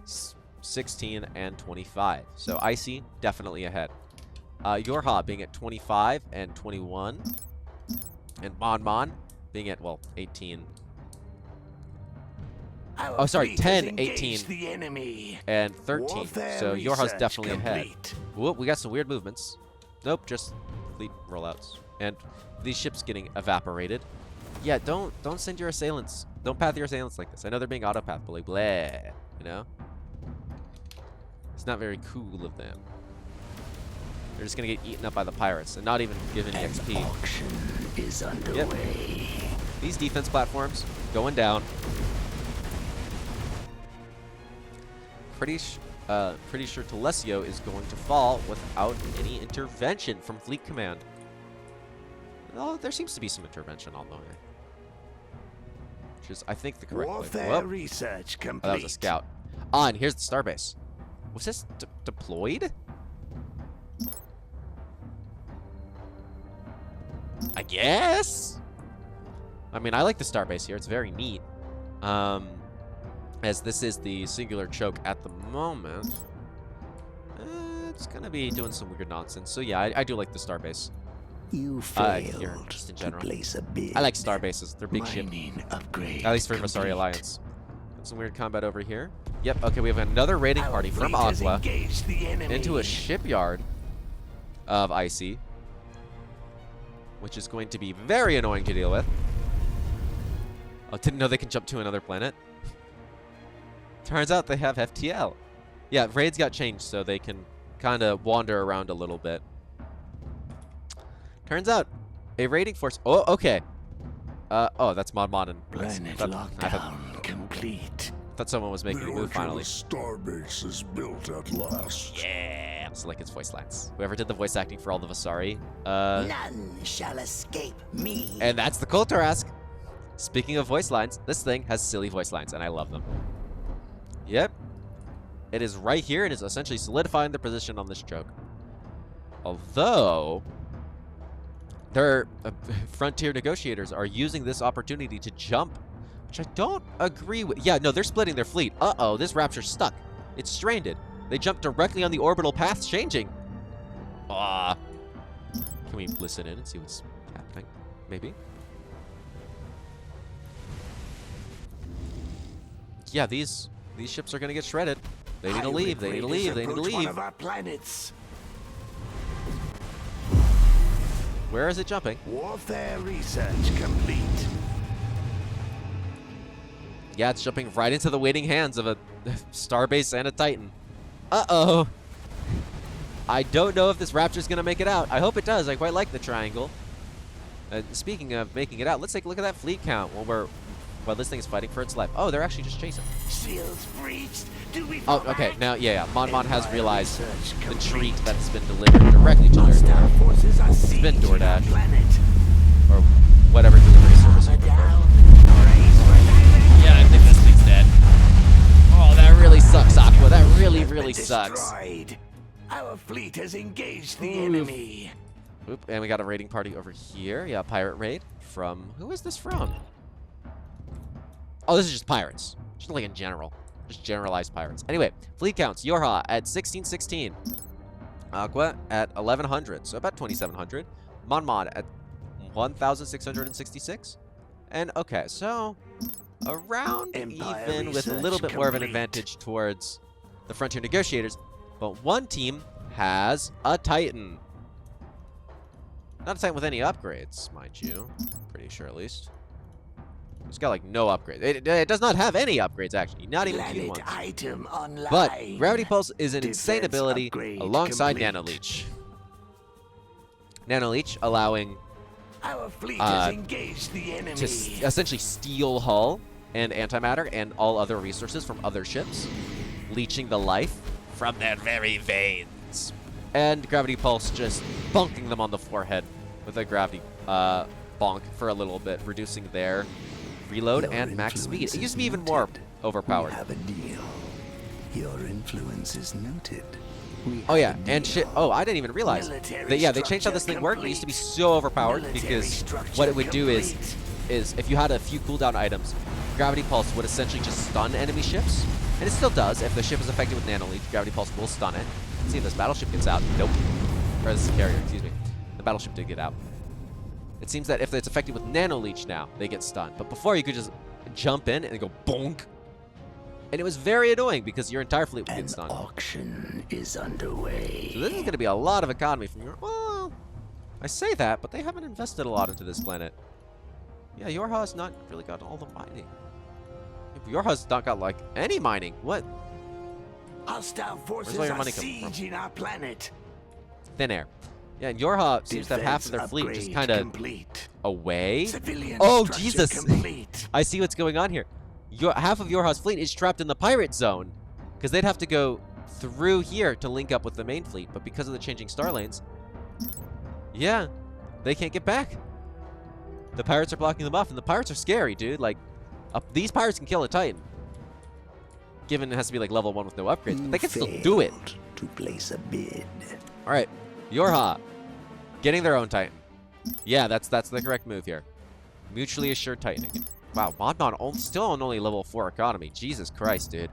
16 and 25. So Icy definitely ahead. Yorha being at 25 and 21, and Mon being at, well, 18. Our Oh, sorry, fleet 10, has engaged 18. the enemy. And 13. Warfare So Yorha's research definitely ahead. complete. Whoop, we got some weird movements. Nope, just fleet rollouts. And these ships getting evaporated. Yeah, don't send your assailants. Don't path your assailants like this. I know they're being autopath, but like, bleh, you know? It's not very cool of them. They're just gonna get eaten up by the pirates and not even given any XP. Auction is underway. These defense platforms going down. Pretty sure Telesio is going to fall without any intervention from Fleet Command. Oh, there seems to be some intervention on the way. Which is, I think, the correct way. Warfare Whoop. research complete. Oh, that was a scout. Ah, and here's the starbase. Was this deployed? I guess? I mean, I like the starbase here. It's very neat. As this is the singular choke at the moment. It's going to be doing some weird nonsense. So yeah, I do like the starbase. You Here, failed just in to general. place a bid. I like starbases. They're big ship. Mining upgrade At least for Masari complete. Alliance. Got some weird combat over here. Yep, okay, we have another raiding Our party from fleet has Aqua engaged the enemy. into a shipyard of Icy, which is going to be very annoying to deal with. Oh, didn't know they can jump to another planet. Turns out they have FTL. Yeah, raids got changed so they can kind of wander around a little bit. Turns out a raiding force. Oh, okay. Oh, that's Mon and Planet lockdown complete. Thought someone was making a move finally. Starbase is built at last. Yeah, it's like it's voice lines. Whoever did the voice acting for all the Vasari. None shall escape me. And that's the Kulturask. Speaking of voice lines, this thing has silly voice lines, and I love them. Yep. It is right here. It is essentially solidifying their position on this choke. Although, their frontier negotiators are using this opportunity to jump, which I don't agree with. Yeah, no, they're splitting their fleet. Uh-oh, this Rapture's stuck. It's stranded. They jumped directly on the orbital path changing. Can we listen in and see what's happening? Maybe. Yeah, these ships are gonna get shredded. They need to leave. They need to leave. They need to leave. One of our planets. Where is it jumping? Warfare research complete. Yeah, it's jumping right into the waiting hands of a starbase and a Titan. Uh-oh. I don't know if this Rapture's gonna make it out. I hope it does. I quite like the triangle. Speaking of making it out, let's take a look at that fleet count while this thing is fighting for its life. Oh, they're actually just chasing. Shields breached. Do we Oh, okay. Now, yeah. Mon has realized the treat that's been delivered directly to their door. Forces are It's been DoorDash. planet. Or whatever delivery service you prefer. Yeah, I think this thing's dead. Oh, that really sucks, Aqua. That really, really sucks. Destroyed. Our fleet has engaged the enemy. Oop, and we got a raiding party over here. Yeah, pirate raid from... Who is this from? Oh, this is just pirates. Just like in general. Just generalized pirates. Anyway, fleet counts. Yorha at 1616. Aqua at 1100, so about 2700. Mon at 1666. And okay, so around Empire even with a little bit more of an advantage towards the Frontier Negotiators. But one team has a Titan. Not a Titan with any upgrades, mind you. Pretty sure, at least. It's got, like, no upgrades. It does not have any upgrades, actually. Not even key ones. Item online. But Gravity Pulse is an insane Defense ability upgrade alongside complete. Nano Leech. Nano Leech allowing Our fleet has engaged the enemy. to essentially steal hull and antimatter and all other resources from other ships, leeching the life from their very veins. And Gravity Pulse just bonking them on the forehead with a gravity bonk for a little bit, reducing their reload Your and max speed. influence It used to be is even more noted. overpowered. We have a deal. Your influence is noted. We Oh have yeah, a and deal. shit. Oh, I didn't even realize Military that. Yeah, they changed how this thing worked. It used to be so overpowered Military because structure what it would do is complete. if you had a few cooldown items, Gravity Pulse would essentially just stun enemy ships, and it still does. If the ship is affected with Nano Leech, Gravity Pulse will stun it. Let's see if this battleship gets out. Nope. Or this carrier, excuse me. The battleship did get out. It seems that if it's affected with Nano Leech now, they get stunned. But before, you could just jump in and go bonk. And it was very annoying because your entire fleet would get An stunned. auction is underway. So this is going to be a lot of economy from your... Well, I say that, but they haven't invested a lot into this planet. Yeah, Yorha has not really got all the mining. Yorha's not got, like, any mining. What? Hostile forces all your are money coming from? sieging our planet. Thin air. Yeah, and Yorha seems to have half of their fleet just kind of complete. away. Civilian Oh, structure Jesus. Complete. I see what's going on here. Half of Yorha's fleet is trapped in the pirate zone because they'd have to go through here to link up with the main fleet. But because of the changing star lanes, yeah, they can't get back. The pirates are blocking them off, and the pirates are scary, dude. Like, these pirates can kill a Titan. Given it has to be like level 1 with no upgrades, but they can still do it. To place a bid. All right, Yorha getting their own Titan. Yeah, that's the correct move here. Mutually assured Titaning. Wow, Mon still on only level 4 economy. Jesus Christ, dude.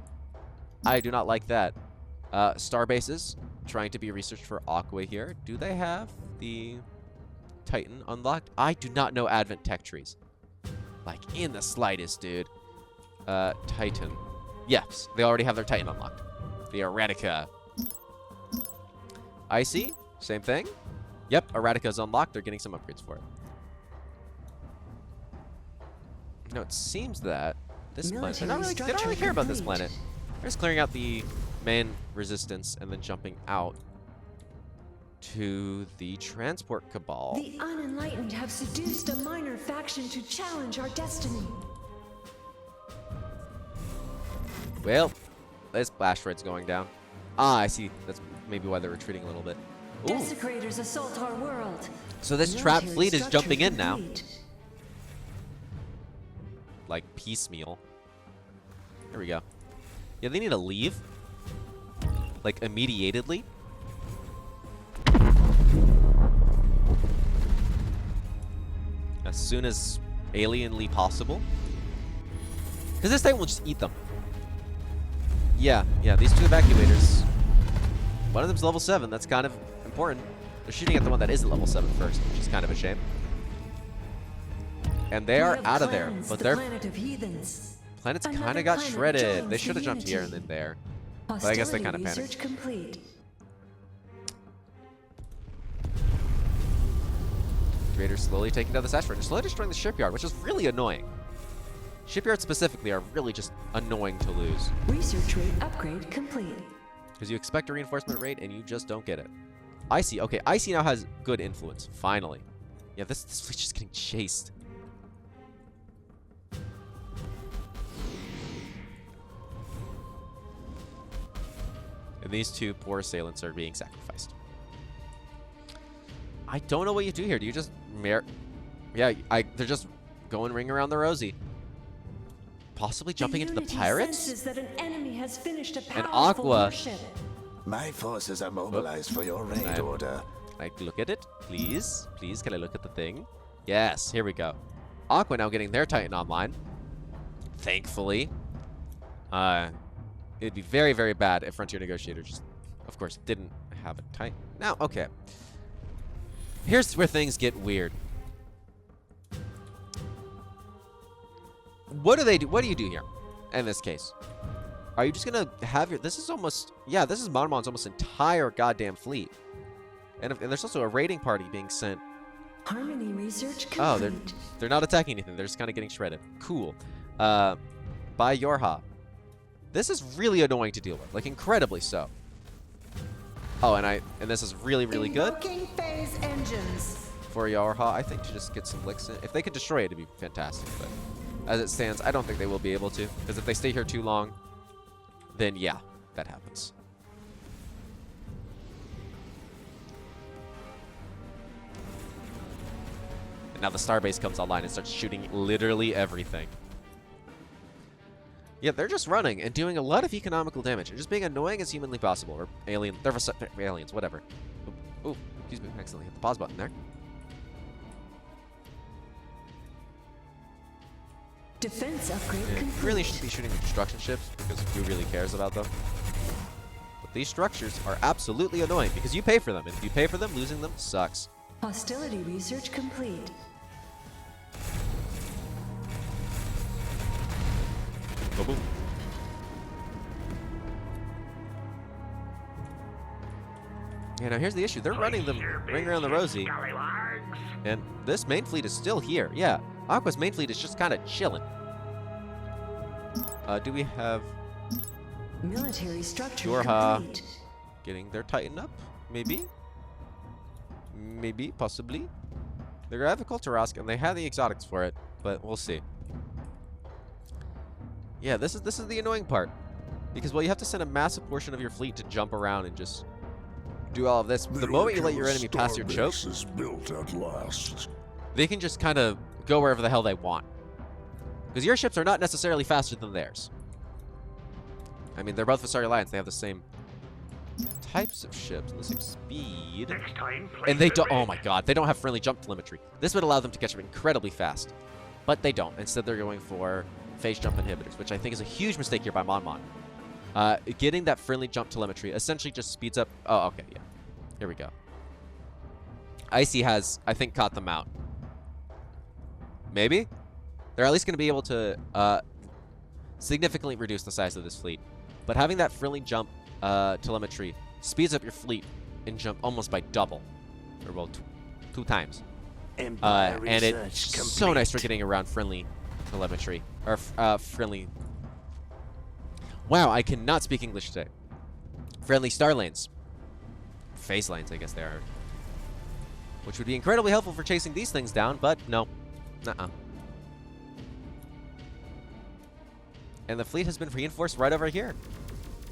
I do not like that. Star bases trying to be researched for Aqua here. Do they have the Titan unlocked? I do not know Advent tech trees. Like, in the slightest, dude. Titan. Yes, they already have their Titan unlocked. The Erratica. Icy, same thing. Yep, Erratica is unlocked. They're getting some upgrades for it. No, it seems that this planet, they Military don't really care about this complete. planet. They're just clearing out the main resistance and then jumping out to the transport cabal. The unenlightened have seduced a minor faction to challenge our destiny. Well, this asteroid's going down. Ah, I see. That's maybe why they're retreating a little bit. Ooh. Desecrators assault our world. So this trapped Military fleet is structure jumping in now. complete. Like piecemeal. There we go. Yeah, they need to leave. Like immediately. As soon as alienly possible. Because this thing will just eat them. Yeah, these two evacuators. One of them's level 7. That's kind of important. They're shooting at the one that isn't level 7 first, which is kind of a shame. And they We are have out of there. cleansed But the their planet of heathens. planets Another kind of got planet shredded. joins They should have the jumped here and unity. then there. But I guess they kind of Hostility panicked. research complete. Raiders slowly taking down this asteroid. They're slowly destroying the shipyard, which is really annoying. Shipyards specifically are really just annoying to lose. Research rate upgrade complete. Because you expect a reinforcement rate and you just don't get it. Icy. Okay, Icy now has good influence. Finally. Yeah, this fleet's just getting chased. And these two poor assailants are being sacrificed. I don't know what you do here. Do you just they're just going ring around the rosy. Possibly jumping into the Unity pirates? senses that an enemy has finished a And powerful Aqua. warship. My forces are mobilized for your raid I'm- order. Can I look at it? Please? Please, can I look at the thing? Yes, here we go. Aqua now getting their Titan online. Thankfully. It'd be very, very bad if Frontier Negotiator just, of course, didn't have a Titan. Now, okay. Here's where things get weird. What do they do? What do you do here in this case? Are you just going to have your... This is almost... Yeah, this is Monmon's almost entire goddamn fleet. And there's also a raiding party being sent. Harmony research complete. Oh, they're not attacking anything. They're just kind of getting shredded. Cool. By Yorha. This is really annoying to deal with. Like, incredibly so. Oh, and this is really, really good Invoking phase engines. for Yorha, I think, to just get some licks in. If they could destroy it, it'd be fantastic. But as it stands, I don't think they will be able to. Because if they stay here too long, then yeah, that happens. And now the starbase comes online and starts shooting literally everything. Yeah, they're just running and doing a lot of economical damage and just being annoying as humanly possible. Or alien, they're aliens, whatever. Oh, excuse me, accidentally hit the pause button there. Defense upgrade Yeah, complete. you really shouldn't be shooting construction ships because who really cares about them? But these structures are absolutely annoying because you pay for them, and if you pay for them, losing them sucks. Hostility research complete. Boom, boom. Yeah, now here's the issue. They're running them ring around the rosy, Scallywags. and this main fleet is still here. Yeah, Aqua's main fleet is just kind of chilling. Do we have Military structure Yorha complete. getting their Titan up? Maybe? Maybe, possibly. They have a Kulturask, and they have the exotics for it, but we'll see. Yeah, this is the annoying part. Because, well, you have to send a massive portion of your fleet to jump around and just do all of this. The moment you let your enemy pass your choke, Starbase is built at last. they can just kind of go wherever the hell they want. Because your ships are not necessarily faster than theirs. I mean, they're both Vasari Alliance. They have the same types of ships and the same speed. Next time, And they don't... don't. Oh, my God. They don't have friendly jump telemetry. This would allow them to catch up incredibly fast. But they don't. Instead, they're going for phase jump inhibitors, which I think is a huge mistake here by Mon. Getting that friendly jump telemetry essentially just speeds up... Oh, okay, yeah. Here we go. Icy has, I think, caught them out. Maybe? They're at least going to be able to significantly reduce the size of this fleet. But having that friendly jump telemetry speeds up your fleet and jump almost by double. Or, well, two times. Empire And research it's so nice for complete. getting around friendly telemetry. Or friendly. Wow, I cannot speak English today. Friendly star lanes. Phase lanes, I guess they are. Which would be incredibly helpful for chasing these things down, but no. Nuh-uh. And the fleet has been reinforced right over here.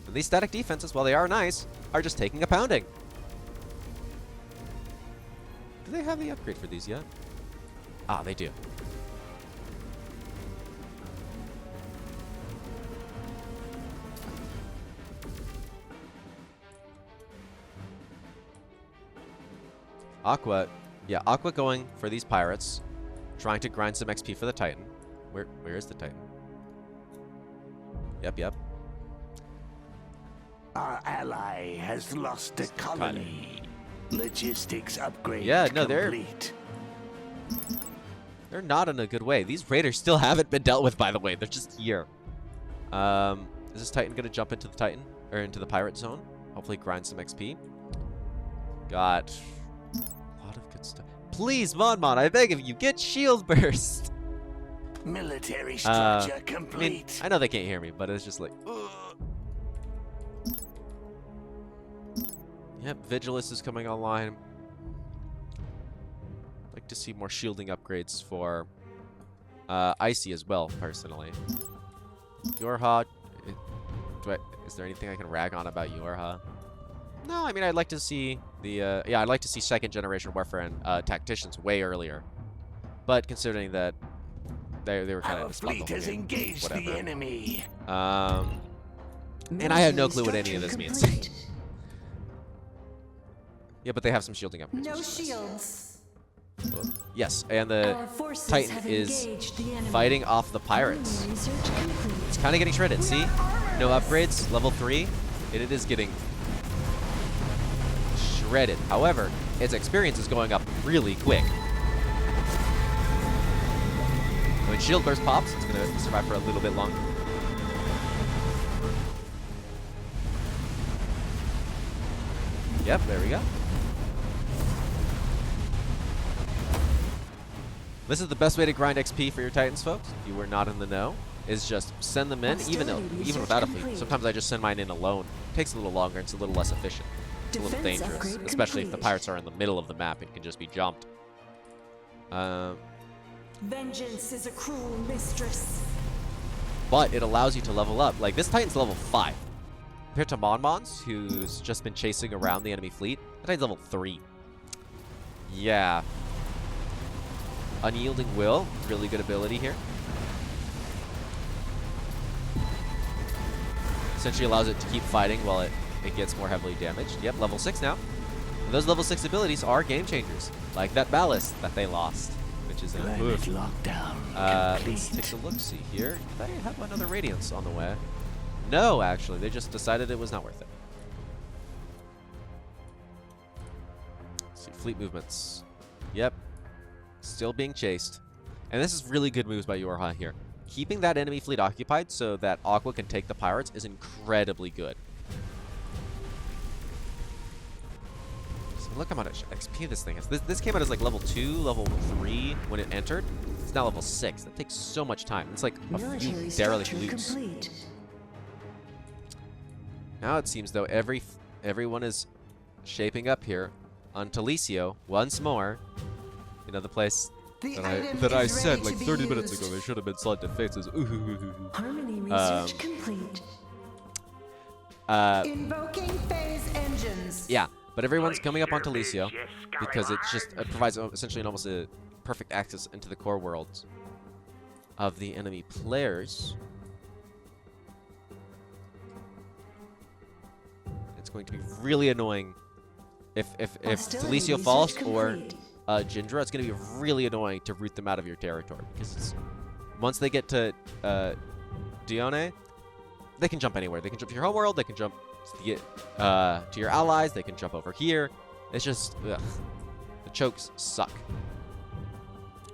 And these static defenses, while they are nice, are just taking a pounding. Do they have the upgrade for these yet? Ah, they do. Aqua, yeah, Aqua going for these pirates, trying to grind some XP for the Titan. Where is the Titan? Yep. Our ally has lost a colony. Logistics upgrade complete. They're not in a good way. These raiders still haven't been dealt with, by the way. They're just here. Is this Titan gonna jump into the Titan or into the pirate zone? Hopefully grind some XP. Got a lot of good stuff. Please, Mon, I beg of you, get shield burst. Military structure complete. I know they can't hear me, but it's just like, ugh. Yep, Vigilus is coming online. I'd like to see more shielding upgrades for Icy as well, personally. Yorha, is there anything I can rag on about Yorha? No, I mean, I'd like to see the, I'd like to see second generation Warfare and Tacticians way earlier. But considering that they were kind of Our fleet has engaged the enemy. And I have no clue what any of this means. Yeah, but they have some shielding upgrades. No shields. Yes, and the Titan is fighting off the pirates. It's kind of getting shredded. See? No upgrades. Level 3. It is getting shredded. However, its experience is going up really quick. When Shield Burst pops, it's going to survive for a little bit longer. Yep, there we go. This is the best way to grind XP for your Titans, folks. If you were not in the know, is just send them in, even without a fleet. Sometimes I just send mine in alone. It takes a little longer, and it's a little less efficient. It's a little dangerous, especially if the pirates are in the middle of the map and can just be jumped. Vengeance is a cruel mistress. But it allows you to level up. Like, this Titan's level 5. Compared to Monmon's, who's just been chasing around the enemy fleet, that Titan's level 3. Yeah. Unyielding Will, really good ability here. Essentially allows it to keep fighting while it gets more heavily damaged. Yep, level 6 now. And those level 6 abilities are game changers, like that ballast that they lost, which is a move. Let's take a look-see here. Did I have another Radiance on the way? No, actually, they just decided it was not worth it. Let's see, fleet movements. Yep. Still being chased. And this is really good moves by Yorha here. Keeping that enemy fleet occupied so that Aqua can take the pirates is incredibly good. So look how much XP this thing has. This came out as like level 2, level 3 when it entered. It's now level 6. That takes so much time. It's like a few derelict loops. Now it seems though everyone is shaping up here on Telesio once more. You know, the place that I said like 30 minutes ago they should have been solid defenses. Harmony research complete. Invoking phase engines. Yeah, but everyone's coming up on Telesio because it provides essentially almost a perfect access into the core worlds of the enemy players. It's going to be really annoying if Telesio falls or Jindra, it's going to be really annoying to root them out of your territory because once they get to Dione, they can jump anywhere. They can jump to your home world. They can jump to your allies. They can jump over here. It's just ugh. The chokes suck.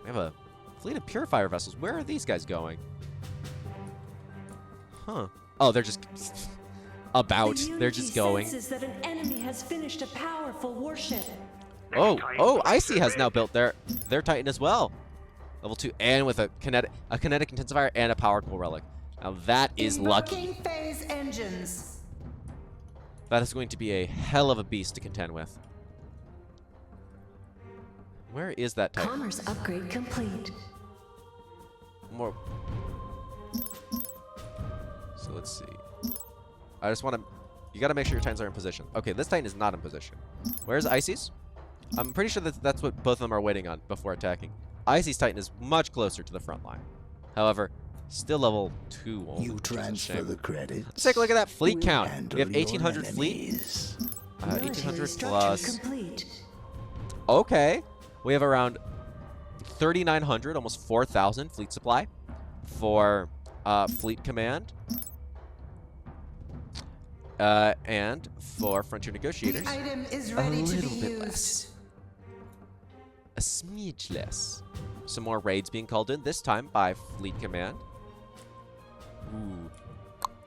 We have a fleet of purifier vessels. Where are these guys going? Huh? Oh, they're just about. They're just going. That an enemy has finished a powerful warship. Oh, Icy has now built their Titan as well. Level 2 and with a kinetic intensifier and a powerful relic. Now that is lucky. Phase engines. That is going to be a hell of a beast to contend with. Where is that Titan? Commerce upgrade complete. More. So let's see. I just want to. You got to make sure your Titans are in position. Okay, this Titan is not in position. Where's Icy's? I'm pretty sure that's what both of them are waiting on before attacking. Icy's Titan is much closer to the front line. However, still level 2 only. You transfer the credits. Let's take a look at that fleet We'll count. handle We have your 1,800 fleet. enemies. 1,800 structure plus. complete. Okay. We have around 3,900, almost 4,000 fleet supply for fleet command. And for Frontier Negotiators, The item is a ready to little be bit used. less. A smidge less. Some more raids being called in, this time by Fleet Command. Ooh.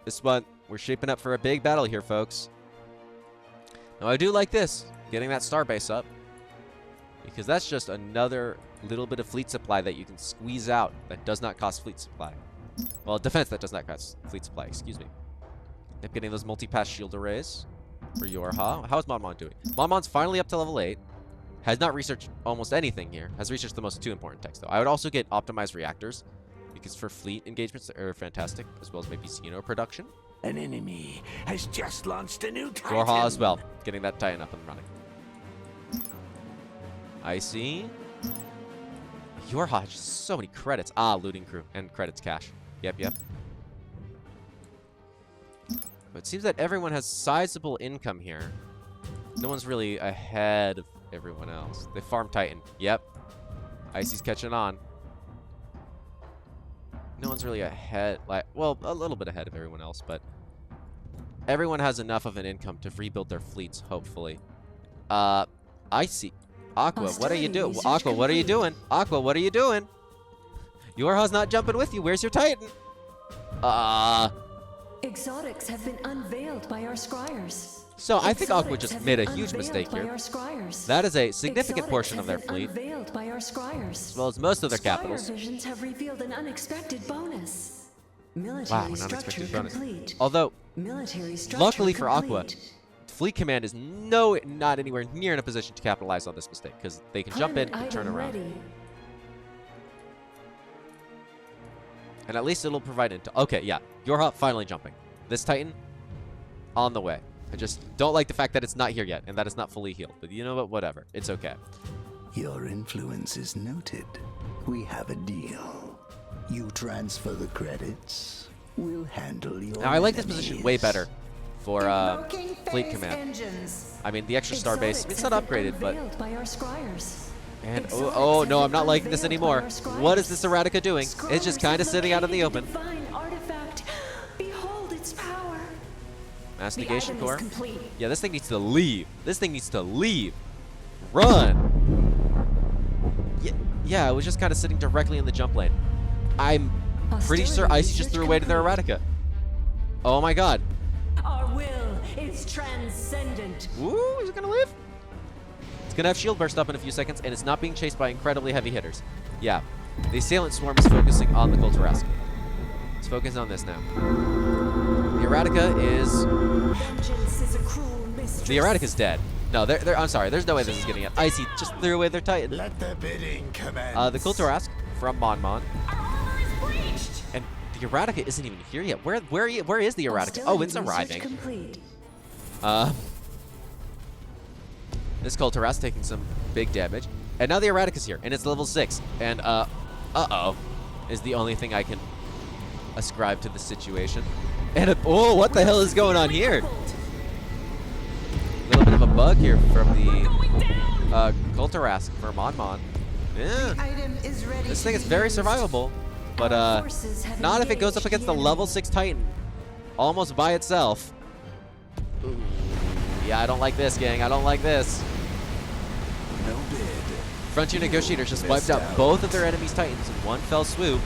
This one, we're shaping up for a big battle here, folks. Now, I do like this, getting that starbase up, because that's just another little bit of fleet supply that you can squeeze out that does not cost fleet supply. Well, defense that does not cost fleet supply, excuse me. Yep, getting those multi-pass shield arrays for Yorha. How's Monmon doing? Monmon's finally up to level 8. Has not researched almost anything here. Has researched the most 2 important techs, though. I would also get optimized reactors, because for fleet engagements are fantastic, as well as maybe Xeno production. An enemy has just launched a new Titan. Yorha as well, getting that Titan up and running. I see. Yorha has just so many credits. Ah, looting crew and credits cash. Yep. But it seems that everyone has sizable income here. No one's really ahead of everyone else. They farm Titan. Yep. Icy's catching on. No one's really ahead. Well, a little bit ahead of everyone else, but everyone has enough of an income to rebuild their fleets, hopefully. Icy. Aqua, what are you doing? Aqua, what are you doing? Aqua, what are you doing? Yorha's not jumping with you. Where's your Titan? Exotics have been unveiled by our scryers. So I think Aqua Exotics just have made a been huge unveiled mistake by here. our scryers. That is a significant Exotics portion have of their been fleet, unveiled by our scryers. as well as most of their Scryer capitals. visions have revealed an unexpected bonus. Military Wow, an structure unexpected bonus. complete. Although, Military structure luckily for Aqua, complete. Fleet Command is not anywhere near in a position to capitalize on this mistake, because they can jump in Planet and turn item around. ready. And at least it'll provide intel. Okay, yeah. Yorha finally jumping. This Titan, on the way. I just don't like the fact that it's not here yet, and that it's not fully healed. But you know what? Whatever. It's okay. Your influence is noted. We have a deal. You transfer the credits. We'll handle your Now, I like this position way enemies. better for Invoking Fleet phase Command. engines. I mean, the extra starbase, I mean, Exotics it's not have been upgraded, but... unveiled by our scryers. And, Exotics oh have no, I'm been not liking this unveiled by anymore. our scryers. What is this Eradicate doing? It's just Scryers kind of have sitting out in the located open. Divine artifact. Behold its power. Mass The Negation item Core. is complete. Yeah, this thing needs to leave. This thing needs to leave. Run! Yeah, it was just kind of sitting directly in the jump lane. I'm pretty sure Hostility Icy just research threw away to their complete. Eradicate. Oh my god. Our will is transcendent. Ooh, is it gonna live? It's gonna have shield burst up in a few seconds, and it's not being chased by incredibly heavy hitters. Yeah, the Assailant Swarm is focusing on the Kulturask. It's focusing on this now. The Eradicate is... Vengeance is a cruel mistress. The Eradica's dead. No, I'm sorry, there's no way this is getting it. Icy just threw away their Titan. Let the bidding commence. The Kulturask from Monmon. Our armor is breached. And the Eradicate isn't even here yet. Where is the Eradicate? Oh, it's Hostility research arriving. complete. This Kulturask taking some big damage. And now the Eradica's here, and it's level 6. And, uh-oh, is the only thing I can ascribe to the situation. And, oh, what the hell is going on here? A little bit of a bug here from the, Kulturask for Monmon. Yeah. Item is ready. This to thing is be very used. survivable, but Our forces have not if it goes up engaged against the the level enemy. 6 Titan, almost by itself. Ooh. Yeah, I don't like this, gang. I don't like this. No bid. Frontier Negotiators just missed wiped out out. both of their enemies' Titans in one fell swoop.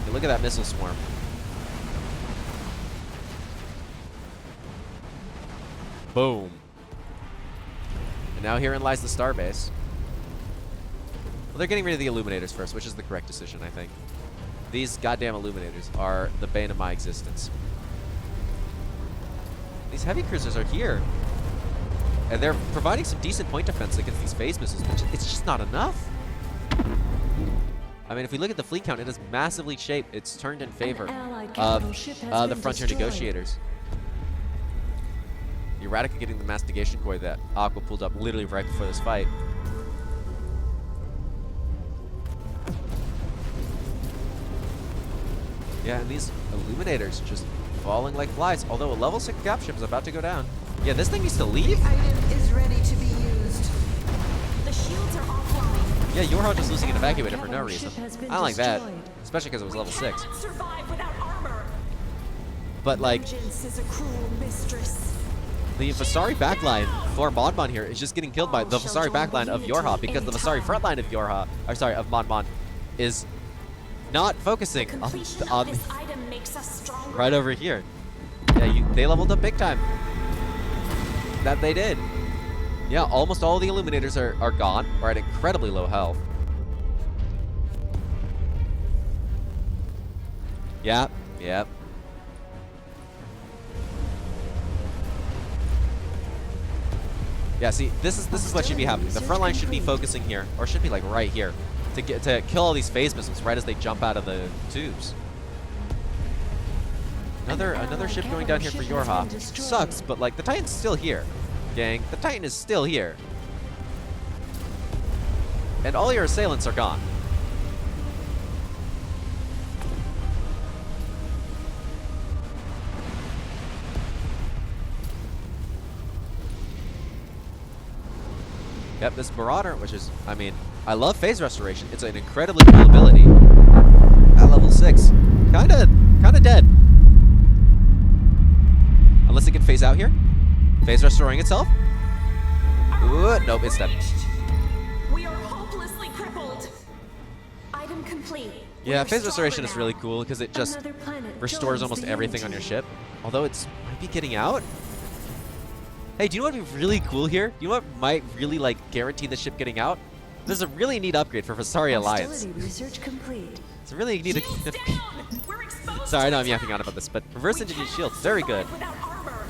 Hey, look at that missile swarm. Boom. And now herein lies the starbase. Well, they're getting rid of the Illuminators first, which is the correct decision, I think. These goddamn Illuminators are the bane of my existence. These heavy cruisers are here. And they're providing some decent point defense against these phase missiles, but it's just not enough. I mean, if we look at the fleet count, it is massively shaped. It's turned in favor of the Frontier Negotiators. The Erratica getting the mastigation core that Aqua pulled up literally right before this fight. Yeah, and these Illuminators just falling like flies. Although a level 6 cap ship is about to go down. Yeah, this thing needs to leave. The item is ready to be used. The shields are offline. Yeah, Yorha just losing an evacuator for no Capital ship reason. has been I don't like that. destroyed. Especially because it was level 6. Cannot survive without armor. But like, Vengeance is a cruel mistress. the Vasari backline for Monmon here is just getting killed by the Vasari backline of Yorha because the Vasari frontline of Yorha, or sorry, of Monmon, is not focusing Completion on of this item makes us stronger. right over here. Yeah, they leveled up big time. That they did. Yeah, almost all the Illuminators are gone, or at incredibly low health. Yep. Yeah, see, this is what should be happening. The front line should be focusing here, or should be like right here, to kill all these phase missiles right as they jump out of the tubes. Another ship going down here for Yorha. Sucks, but like the Titan's still here, gang. The Titan is still here, and all your assailants are gone. Yep, this Marauder, which is, I mean, I love phase restoration. It's an incredibly cool ability. At level 6. Kinda dead. Unless it can phase out here. Phase restoring itself. Ooh, nope, it's dead. We are hopelessly crippled. Item complete. Yeah, We're phase restoration stronger is now. really cool because it just Another planet restores joins almost the everything on your endgame. ship. Although it's might be getting out. Hey, do you know what would be really cool here? You know what might really like guarantee the ship getting out? There's a really neat upgrade for Vasari Alliance. Hostility research complete. It's a really neat. Shields down. We're exposed Sorry, I to know I'm attack. yapping on about this, but reverse We engineered cannot shields, very good. survive without armor.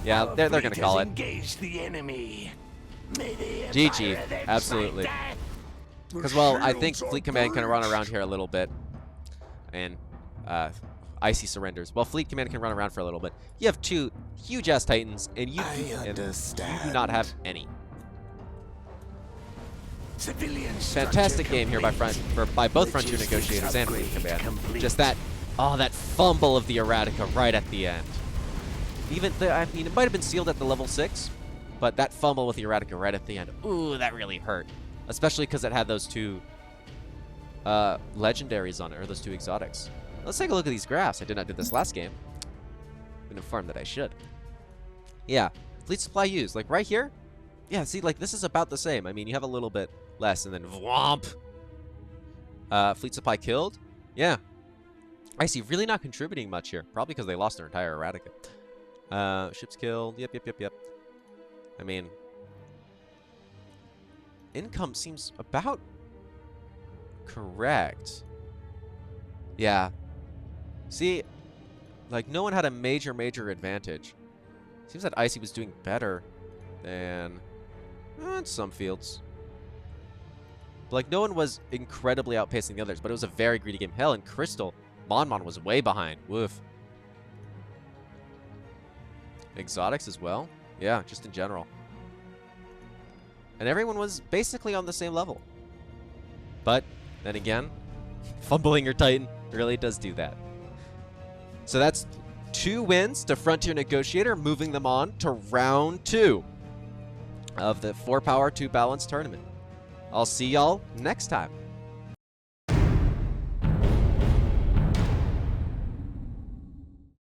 Yeah, they're gonna Fleet call has it. engaged the enemy. May they GG, admire them absolutely. like that. Because, well, I think Fleet Command can run around here a little bit. And Icy surrenders. Well, Fleet Command can run around for a little bit. You have two huge-ass Titans, and you do not have any. Civilian Fantastic structure game here by both Frontier Logistics Negotiators and Fleet upgrade Command. complete. Just that fumble of the Erratica right at the end. I mean, it might have been sealed at the level 6, but that fumble with the Erratica right at the end, ooh, that really hurt. Especially because it had those two legendaries on it, or those two exotics. Let's take a look at these graphs. I did not do this last game. Been informed that I should. Yeah, fleet supply used. Like right here, yeah, see, like this is about the same. I mean, you have a little bit less, and then whomp. Fleet supply killed. Yeah. I see, really not contributing much here. Probably because they lost their entire Erratica. Ships killed. Yep. I mean, income seems about correct. Yeah. See, like no one had a major advantage. Seems that Icy was doing better than in some fields. But like no one was incredibly outpacing the others, but it was a very greedy game. Hell, in Crystal, Monmon was way behind. Woof. Exotics as well. Yeah, just in general. And everyone was basically on the same level. But then again, fumbling your Titan really does do that. So that's 2 wins to Frontier Negotiator, moving them on to round 2 of the 4-power 2-balance tournament. I'll see y'all next time.